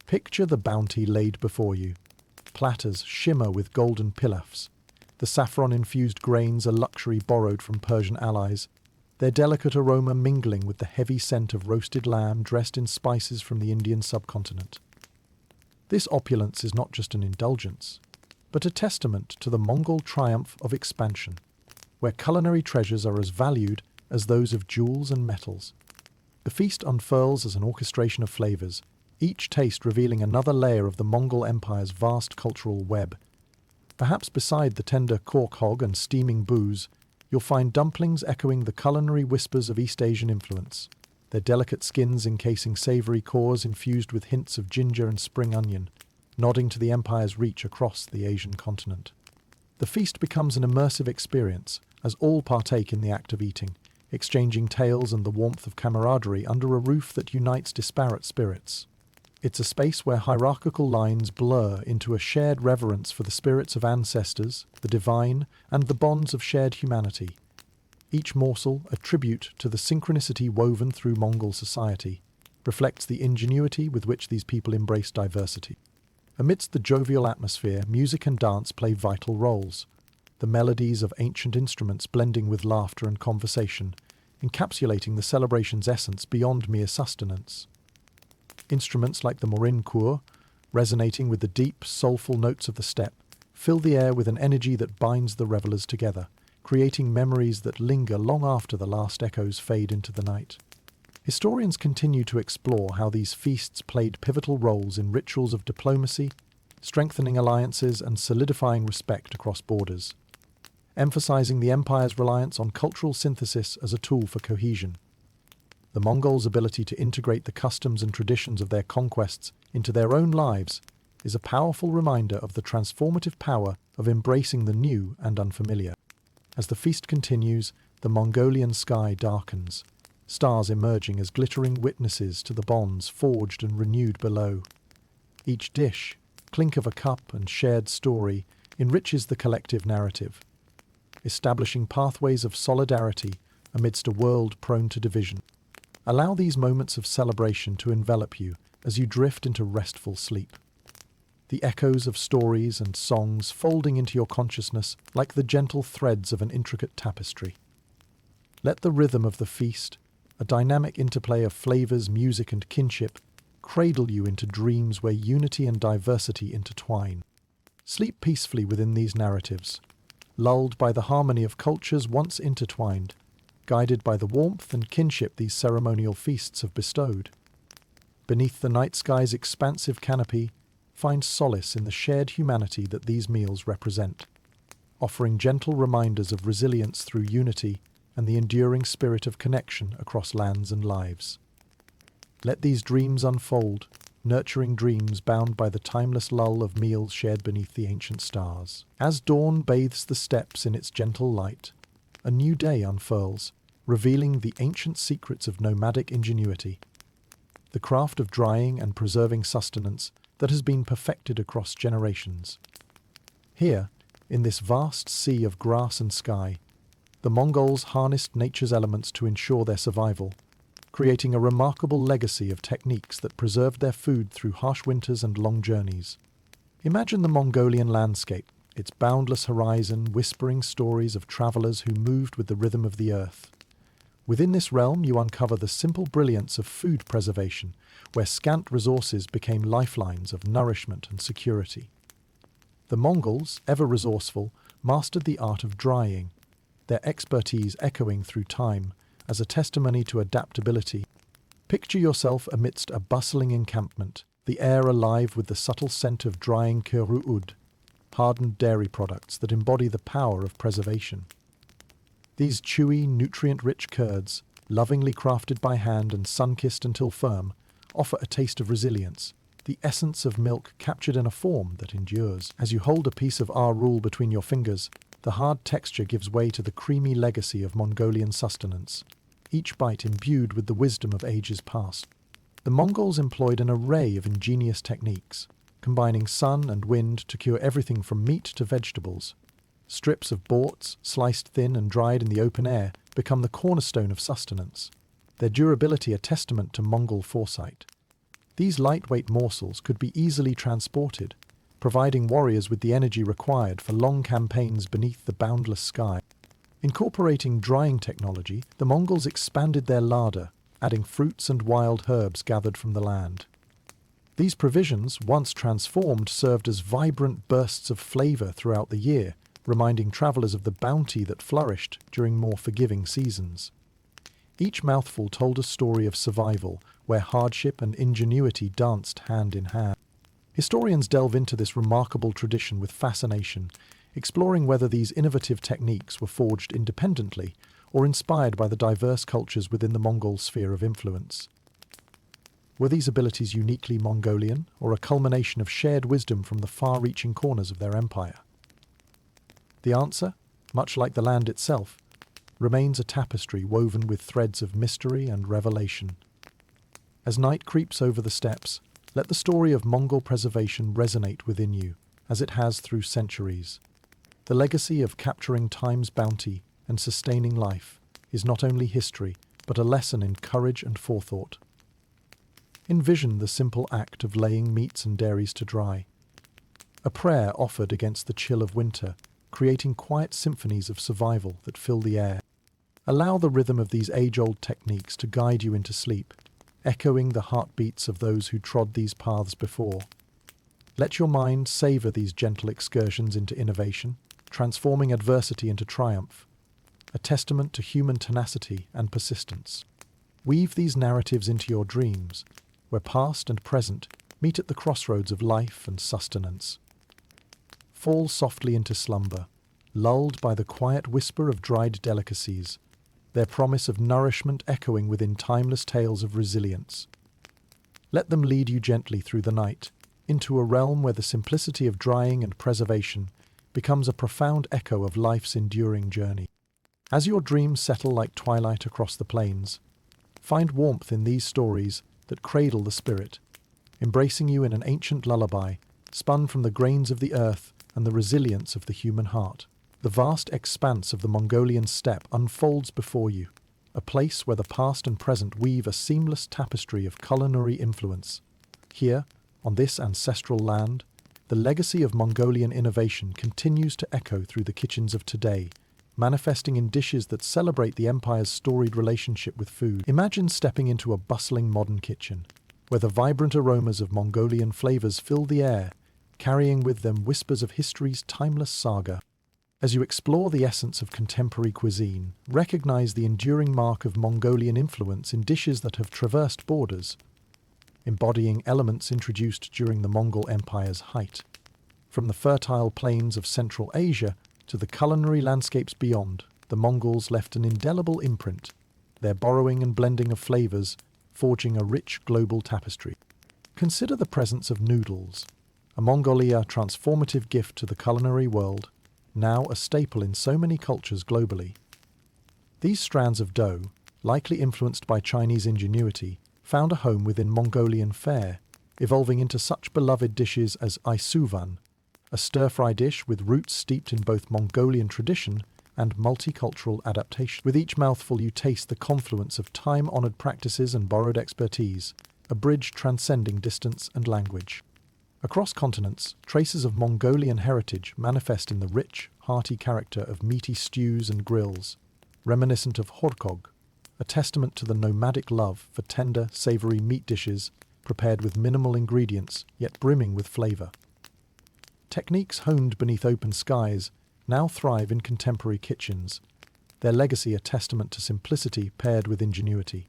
Picture the bounty laid before you. Platters shimmer with golden pilafs. The saffron-infused grains a luxury borrowed from Persian allies, their delicate aroma mingling with the heavy scent of roasted lamb dressed in spices from the Indian subcontinent. This opulence is not just an indulgence, but a testament to the Mongol triumph of expansion, where culinary treasures are as valued as those of jewels and metals. The feast unfurls as an orchestration of flavors, each taste revealing another layer of the Mongol Empire's vast cultural web. Perhaps beside the tender cork hog and steaming booze, you'll find dumplings echoing the culinary whispers of East Asian influence, their delicate skins encasing savory cores infused with hints of ginger and spring onion, nodding to the empire's reach across the Asian continent. The feast becomes an immersive experience, as all partake in the act of eating, exchanging tales and the warmth of camaraderie under a roof that unites disparate spirits. It's a space where hierarchical lines blur into a shared reverence for the spirits of ancestors, the divine, and the bonds of shared humanity. Each morsel, a tribute to the synchronicity woven through Mongol society, reflects the ingenuity with which these people embrace diversity. Amidst the jovial atmosphere, music and dance play vital roles, the melodies of ancient instruments blending with laughter and conversation, encapsulating the celebration's essence beyond mere sustenance. Instruments like the morin kur, resonating with the deep, soulful notes of the steppe, fill the air with an energy that binds the revelers together, creating memories that linger long after the last echoes fade into the night. Historians continue to explore how these feasts played pivotal roles in rituals of diplomacy, strengthening alliances and solidifying respect across borders, emphasizing the empire's reliance on cultural synthesis as a tool for cohesion. The Mongols' ability to integrate the customs and traditions of their conquests into their own lives is a powerful reminder of the transformative power of embracing the new and unfamiliar. As the feast continues, the Mongolian sky darkens, stars emerging as glittering witnesses to the bonds forged and renewed below. Each dish, clink of a cup and shared story, enriches the collective narrative, establishing pathways of solidarity amidst a world prone to division. Allow these moments of celebration to envelop you as you drift into restful sleep. The echoes of stories and songs folding into your consciousness like the gentle threads of an intricate tapestry. Let the rhythm of the feast, a dynamic interplay of flavors, music, and kinship, cradle you into dreams where unity and diversity intertwine. Sleep peacefully within these narratives, lulled by the harmony of cultures once intertwined, guided by the warmth and kinship these ceremonial feasts have bestowed. Beneath the night sky's expansive canopy, find solace in the shared humanity that these meals represent, offering gentle reminders of resilience through unity and the enduring spirit of connection across lands and lives. Let these dreams unfold, nurturing dreams bound by the timeless lull of meals shared beneath the ancient stars. As dawn bathes the steppes in its gentle light, a new day unfurls, revealing the ancient secrets of nomadic ingenuity, the craft of drying and preserving sustenance that has been perfected across generations. Here, in this vast sea of grass and sky, the Mongols harnessed nature's elements to ensure their survival, creating a remarkable legacy of techniques that preserved their food through harsh winters and long journeys. Imagine the Mongolian landscape, its boundless horizon whispering stories of travelers who moved with the rhythm of the earth. Within this realm you uncover the simple brilliance of food preservation, where scant resources became lifelines of nourishment and security. The Mongols, ever resourceful, mastered the art of drying, their expertise echoing through time as a testimony to adaptability. Picture yourself amidst a bustling encampment, the air alive with the subtle scent of drying kuruud, hardened dairy products that embody the power of preservation. These chewy, nutrient-rich curds, lovingly crafted by hand and sun-kissed until firm, offer a taste of resilience, the essence of milk captured in a form that endures. As you hold a piece of rule between your fingers, the hard texture gives way to the creamy legacy of Mongolian sustenance, each bite imbued with the wisdom of ages past. The Mongols employed an array of ingenious techniques, combining sun and wind to cure everything from meat to vegetables. Strips of borts, sliced thin and dried in the open air, become the cornerstone of sustenance, their durability a testament to Mongol foresight. These lightweight morsels could be easily transported, providing warriors with the energy required for long campaigns beneath the boundless sky. Incorporating drying technology, the Mongols expanded their larder, adding fruits and wild herbs gathered from the land. These provisions, once transformed, served as vibrant bursts of flavor throughout the year, reminding travelers of the bounty that flourished during more forgiving seasons. Each mouthful told a story of survival, where hardship and ingenuity danced hand in hand. Historians delve into this remarkable tradition with fascination, exploring whether these innovative techniques were forged independently or inspired by the diverse cultures within the Mongol sphere of influence. Were these abilities uniquely Mongolian, or a culmination of shared wisdom from the far-reaching corners of their empire? The answer, much like the land itself, remains a tapestry woven with threads of mystery and revelation. As night creeps over the steppes, let the story of Mongol preservation resonate within you, as it has through centuries. The legacy of capturing time's bounty and sustaining life is not only history, but a lesson in courage and forethought. Envision the simple act of laying meats and dairies to dry, a prayer offered against the chill of winter, creating quiet symphonies of survival that fill the air. Allow the rhythm of these age-old techniques to guide you into sleep, echoing the heartbeats of those who trod these paths before. Let your mind savor these gentle excursions into innovation, transforming adversity into triumph, a testament to human tenacity and persistence. Weave these narratives into your dreams, where past and present meet at the crossroads of life and sustenance. Fall softly into slumber, lulled by the quiet whisper of dried delicacies, their promise of nourishment echoing within timeless tales of resilience. Let them lead you gently through the night, into a realm where the simplicity of drying and preservation becomes a profound echo of life's enduring journey. As your dreams settle like twilight across the plains, find warmth in these stories that cradle the spirit, embracing you in an ancient lullaby, spun from the grains of the earth and the resilience of the human heart. The vast expanse of the Mongolian steppe unfolds before you, a place where the past and present weave a seamless tapestry of culinary influence. Here, on this ancestral land, the legacy of Mongolian innovation continues to echo through the kitchens of today, manifesting in dishes that celebrate the empire's storied relationship with food. Imagine stepping into a bustling modern kitchen, where the vibrant aromas of Mongolian flavors fill the air, carrying with them whispers of history's timeless saga. As you explore the essence of contemporary cuisine, recognize the enduring mark of Mongolian influence in dishes that have traversed borders, embodying elements introduced during the Mongol Empire's height. From the fertile plains of Central Asia to the culinary landscapes beyond, the Mongols left an indelible imprint, their borrowing and blending of flavors forging a rich global tapestry. Consider the presence of noodles, a Mongolia transformative gift to the culinary world, now a staple in so many cultures globally. These strands of dough, likely influenced by Chinese ingenuity, found a home within Mongolian fare, evolving into such beloved dishes as isuvan, a stir-fry dish with roots steeped in both Mongolian tradition and multicultural adaptation. With each mouthful you taste the confluence of time-honored practices and borrowed expertise, a bridge transcending distance and language. Across continents, traces of Mongolian heritage manifest in the rich, hearty character of meaty stews and grills, reminiscent of horkog, a testament to the nomadic love for tender, savory meat dishes prepared with minimal ingredients yet brimming with flavor. Techniques honed beneath open skies now thrive in contemporary kitchens, their legacy a testament to simplicity paired with ingenuity.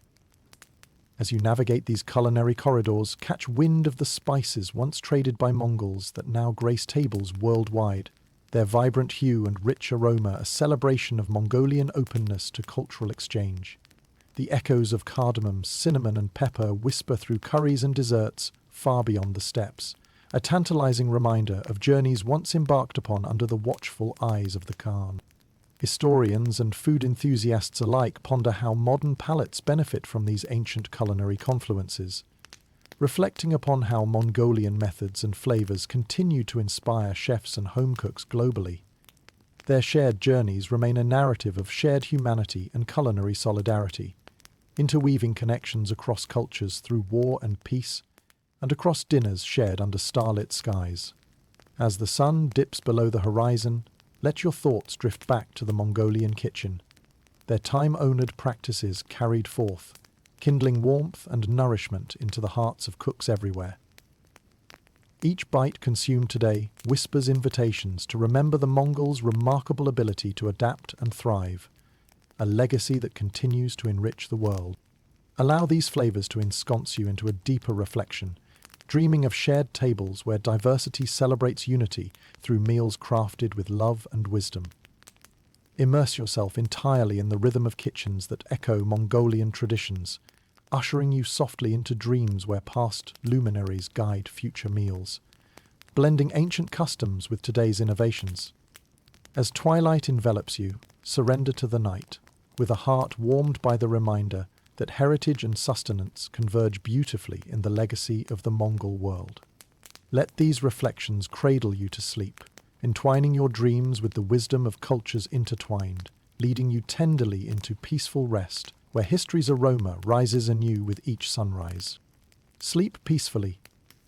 As you navigate these culinary corridors, catch wind of the spices once traded by Mongols that now grace tables worldwide, their vibrant hue and rich aroma a celebration of Mongolian openness to cultural exchange. The echoes of cardamom, cinnamon and pepper whisper through curries and desserts far beyond the steppes, a tantalizing reminder of journeys once embarked upon under the watchful eyes of the Khan. Historians and food enthusiasts alike ponder how modern palates benefit from these ancient culinary confluences, reflecting upon how Mongolian methods and flavors continue to inspire chefs and home cooks globally. Their shared journeys remain a narrative of shared humanity and culinary solidarity, interweaving connections across cultures through war and peace, and across dinners shared under starlit skies. As the sun dips below the horizon, let your thoughts drift back to the Mongolian kitchen, their time-honored practices carried forth, kindling warmth and nourishment into the hearts of cooks everywhere. Each bite consumed today whispers invitations to remember the Mongols' remarkable ability to adapt and thrive, a legacy that continues to enrich the world. Allow these flavors to ensconce you into a deeper reflection, dreaming of shared tables where diversity celebrates unity through meals crafted with love and wisdom. Immerse yourself entirely in the rhythm of kitchens that echo Mongolian traditions, ushering you softly into dreams where past luminaries guide future meals, blending ancient customs with today's innovations. As twilight envelops you, surrender to the night, with a heart warmed by the reminder that heritage and sustenance converge beautifully in the legacy of the Mongol world. Let these reflections cradle you to sleep, entwining your dreams with the wisdom of cultures intertwined, leading you tenderly into peaceful rest, where history's aroma rises anew with each sunrise. Sleep peacefully,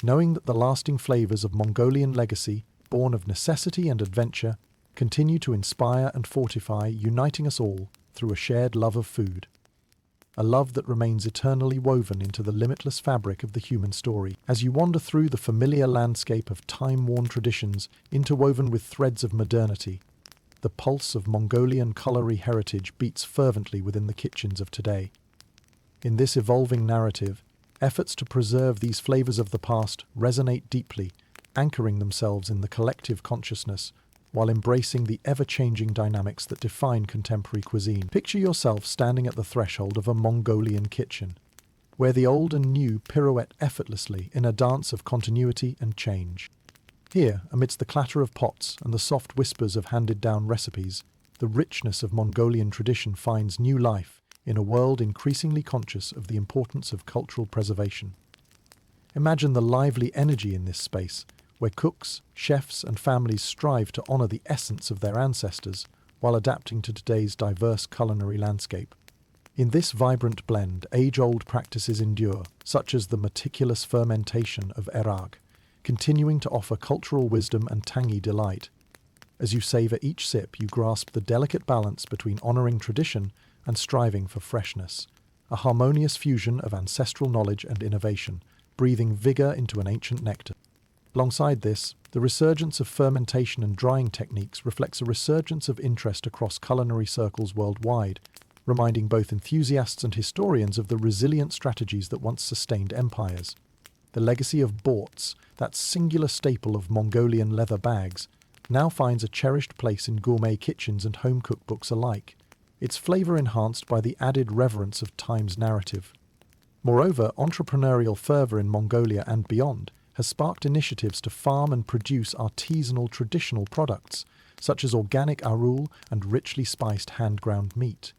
knowing that the lasting flavors of Mongolian legacy, born of necessity and adventure, continue to inspire and fortify, uniting us all through a shared love of food. A love that remains eternally woven into the limitless fabric of the human story. As you wander through the familiar landscape of time-worn traditions interwoven with threads of modernity, the pulse of Mongolian culinary heritage beats fervently within the kitchens of today. In this evolving narrative, efforts to preserve these flavors of the past resonate deeply, anchoring themselves in the collective consciousness while embracing the ever-changing dynamics that define contemporary cuisine. Picture yourself standing at the threshold of a Mongolian kitchen, where the old and new pirouette effortlessly in a dance of continuity and change. Here, amidst the clatter of pots and the soft whispers of handed-down recipes, the richness of Mongolian tradition finds new life in a world increasingly conscious of the importance of cultural preservation. Imagine the lively energy in this space, where cooks, chefs and families strive to honor the essence of their ancestors while adapting to today's diverse culinary landscape. In this vibrant blend, age-old practices endure, such as the meticulous fermentation of erag, continuing to offer cultural wisdom and tangy delight. As you savor each sip, you grasp the delicate balance between honoring tradition and striving for freshness, a harmonious fusion of ancestral knowledge and innovation, breathing vigor into an ancient nectar. Alongside this, the resurgence of fermentation and drying techniques reflects a resurgence of interest across culinary circles worldwide, reminding both enthusiasts and historians of the resilient strategies that once sustained empires. The legacy of borts, that singular staple of Mongolian leather bags, now finds a cherished place in gourmet kitchens and home cookbooks alike, its flavor enhanced by the added reverence of time's narrative. Moreover, entrepreneurial fervor in Mongolia and beyond has sparked initiatives to farm and produce artisanal traditional products, such as organic arul and richly spiced hand-ground meat,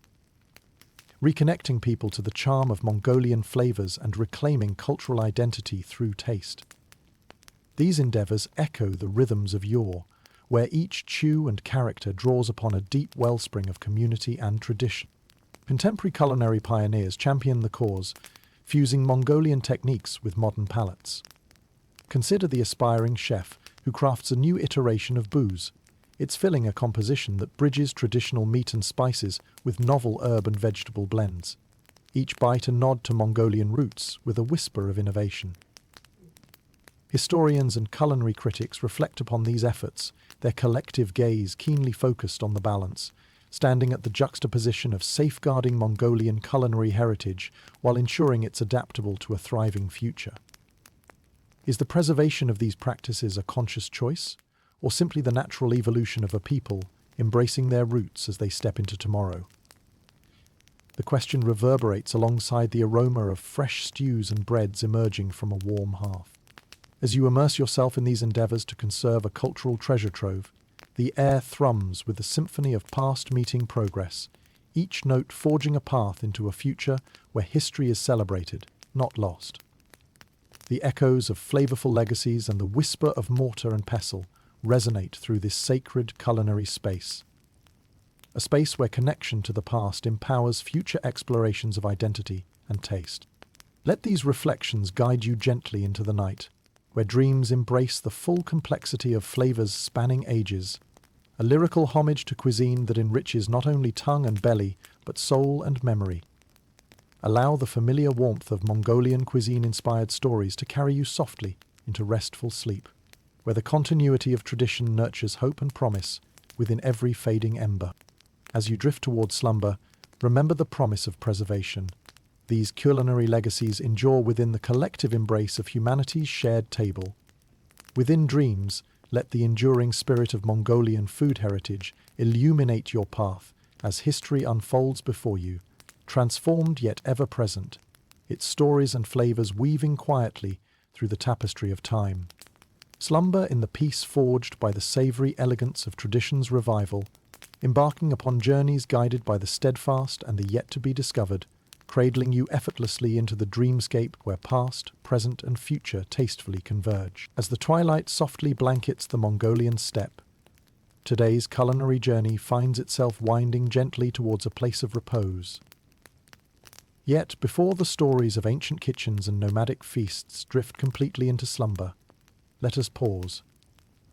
reconnecting people to the charm of Mongolian flavors and reclaiming cultural identity through taste. These endeavors echo the rhythms of yore, where each chew and character draws upon a deep wellspring of community and tradition. Contemporary culinary pioneers champion the cause, fusing Mongolian techniques with modern palates. Consider the aspiring chef who crafts a new iteration of booze. It's filling a composition that bridges traditional meat and spices with novel herb and vegetable blends, each bite a nod to Mongolian roots with a whisper of innovation. Historians and culinary critics reflect upon these efforts, their collective gaze keenly focused on the balance, standing at the juxtaposition of safeguarding Mongolian culinary heritage while ensuring it's adaptable to a thriving future. Is the preservation of these practices a conscious choice, or simply the natural evolution of a people embracing their roots as they step into tomorrow? The question reverberates alongside the aroma of fresh stews and breads emerging from a warm hearth. As you immerse yourself in these endeavors to conserve a cultural treasure trove, the air thrums with the symphony of past meeting progress, each note forging a path into a future where history is celebrated, not lost. The echoes of flavorful legacies and the whisper of mortar and pestle resonate through this sacred culinary space, a space where connection to the past empowers future explorations of identity and taste. Let these reflections guide you gently into the night, where dreams embrace the full complexity of flavors spanning ages, a lyrical homage to cuisine that enriches not only tongue and belly, but soul and memory. Allow the familiar warmth of Mongolian cuisine-inspired stories to carry you softly into restful sleep, where the continuity of tradition nurtures hope and promise within every fading ember. As you drift toward slumber, remember the promise of preservation. These culinary legacies endure within the collective embrace of humanity's shared table. Within dreams, let the enduring spirit of Mongolian food heritage illuminate your path as history unfolds before you, transformed yet ever present, its stories and flavors weaving quietly through the tapestry of time. Slumber in the peace forged by the savory elegance of tradition's revival, embarking upon journeys guided by the steadfast and the yet-to-be-discovered, cradling you effortlessly into the dreamscape where past, present, and future tastefully converge. As the twilight softly blankets the Mongolian steppe, today's culinary journey finds itself winding gently towards a place of repose. Yet, before the stories of ancient kitchens and nomadic feasts drift completely into slumber, let us pause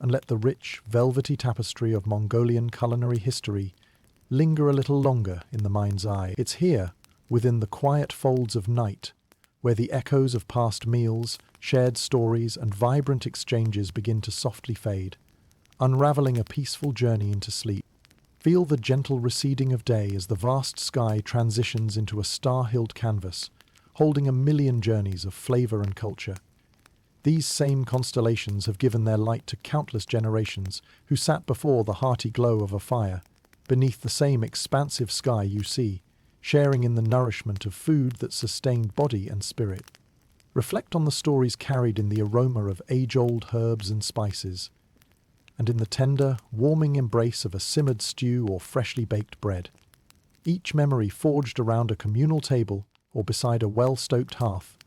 and let the rich, velvety tapestry of Mongolian culinary history linger a little longer in the mind's eye. It's here, within the quiet folds of night, where the echoes of past meals, shared stories, and vibrant exchanges begin to softly fade, unraveling a peaceful journey into sleep. Feel the gentle receding of day as the vast sky transitions into a star-hilled canvas, holding a million journeys of flavor and culture. These same constellations have given their light to countless generations who sat before the hearty glow of a fire, beneath the same expansive sky you see, sharing in the nourishment of food that sustained body and spirit. Reflect on the stories carried in the aroma of age-old herbs and spices, and in the tender, warming embrace of a simmered stew or freshly baked bread. Each memory forged around a communal table or beside a well-stoked hearth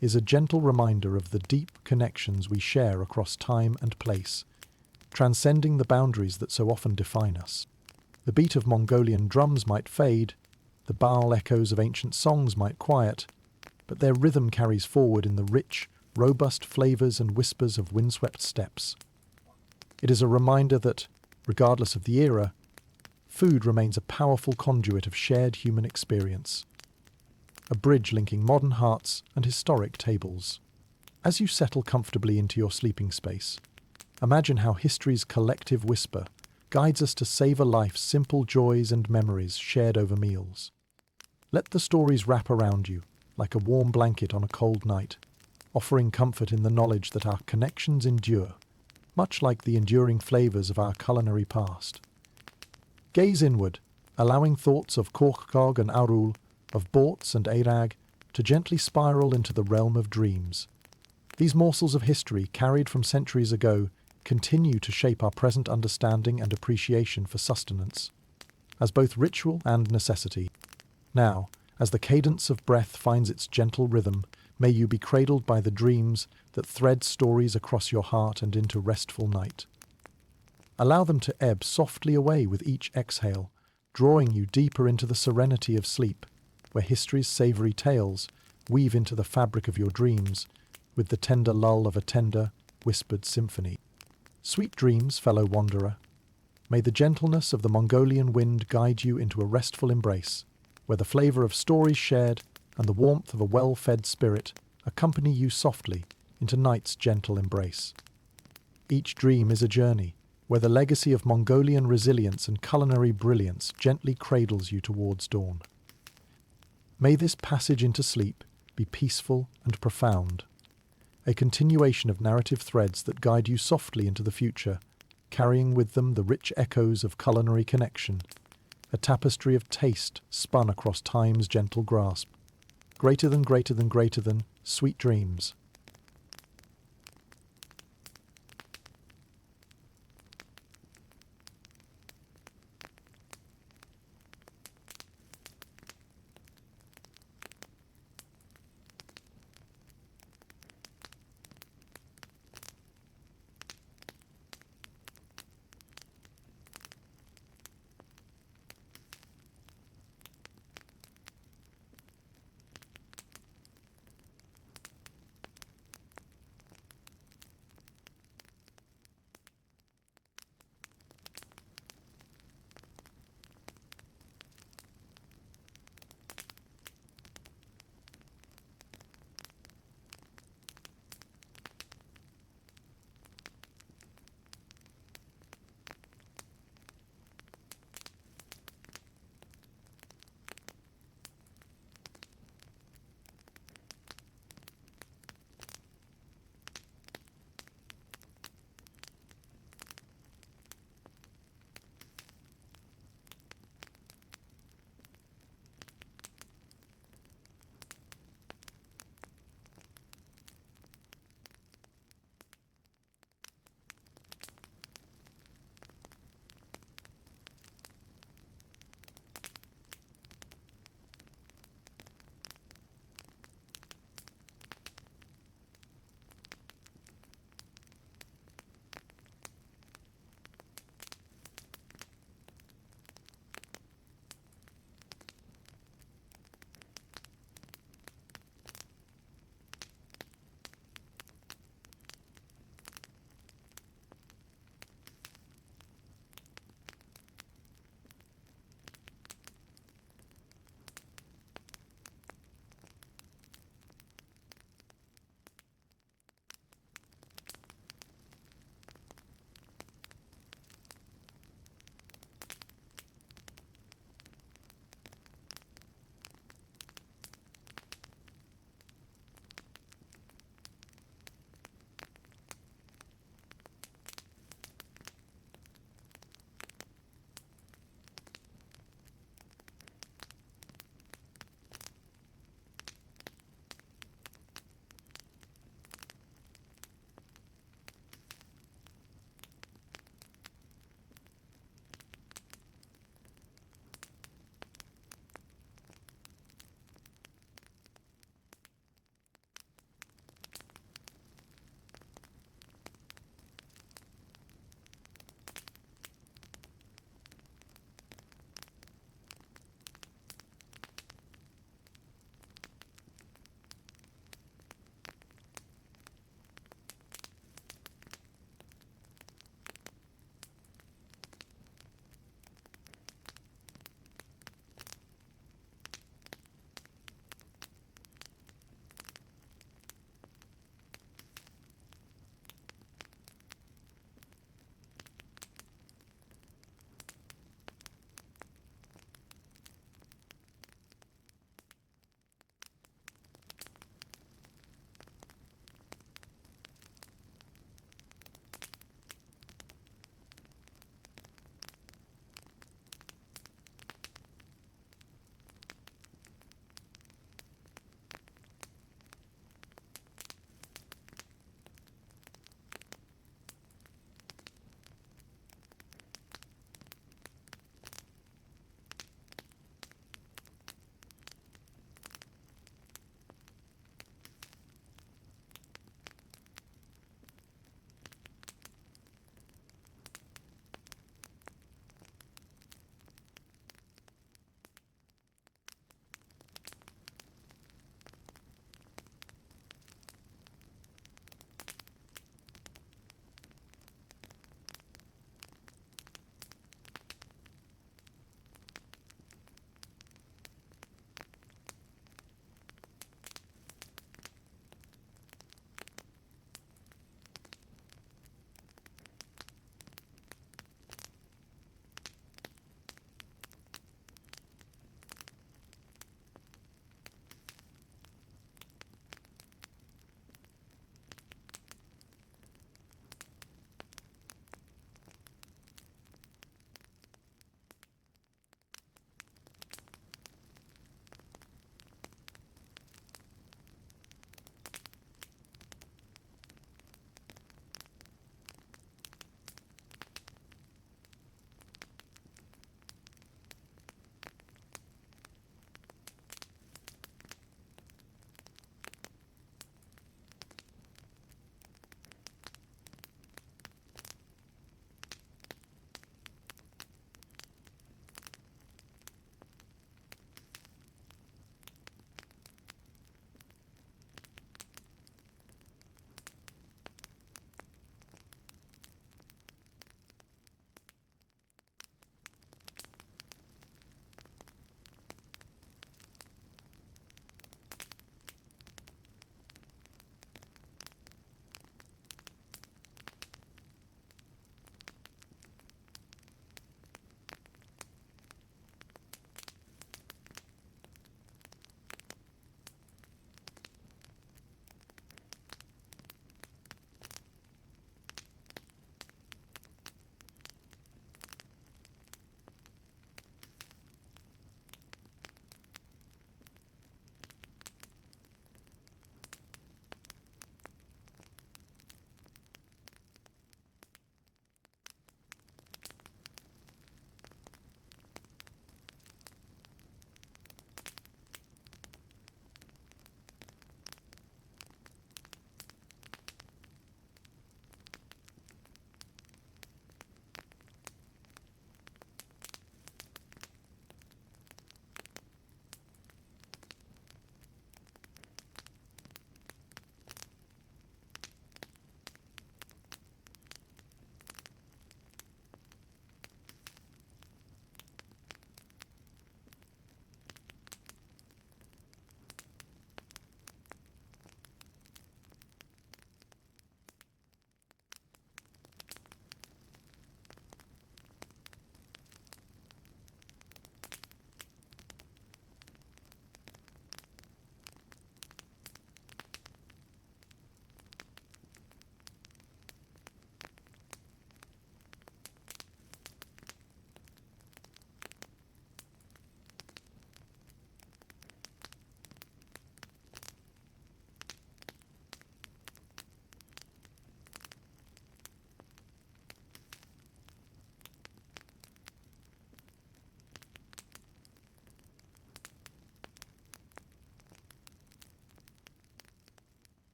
is a gentle reminder of the deep connections we share across time and place, transcending the boundaries that so often define us. The beat of Mongolian drums might fade, The Baal echoes of ancient songs might quiet, but their rhythm carries forward in the rich, robust flavors and whispers of windswept steppes. It is a reminder that, regardless of the era, food remains a powerful conduit of shared human experience, a bridge linking modern hearts and historic tables. As you settle comfortably into your sleeping space, imagine how history's collective whisper guides us to savor life's simple joys and memories shared over meals. Let the stories wrap around you, like a warm blanket on a cold night, offering comfort in the knowledge that our connections endure, much like the enduring flavors of our culinary past. Gaze inward, allowing thoughts of Korkgog and Arul, of Borts and Eirag, to gently spiral into the realm of dreams. These morsels of history, carried from centuries ago, continue to shape our present understanding and appreciation for sustenance, as both ritual and necessity. Now, as the cadence of breath finds its gentle rhythm, may you be cradled by the dreams that thread stories across your heart and into restful night. Allow them to ebb softly away with each exhale, drawing you deeper into the serenity of sleep, where history's savory tales weave into the fabric of your dreams with the tender lull of a tender, whispered symphony. Sweet dreams, fellow wanderer. May the gentleness of the Mongolian wind guide you into a restful embrace, where the flavor of stories shared and the warmth of a well-fed spirit accompany you softly into night's gentle embrace. Each dream is a journey, where the legacy of Mongolian resilience and culinary brilliance gently cradles you towards dawn. May this passage into sleep be peaceful and profound, a continuation of narrative threads that guide you softly into the future, carrying with them the rich echoes of culinary connection, a tapestry of taste spun across time's gentle grasp. Greater than, sweet dreams.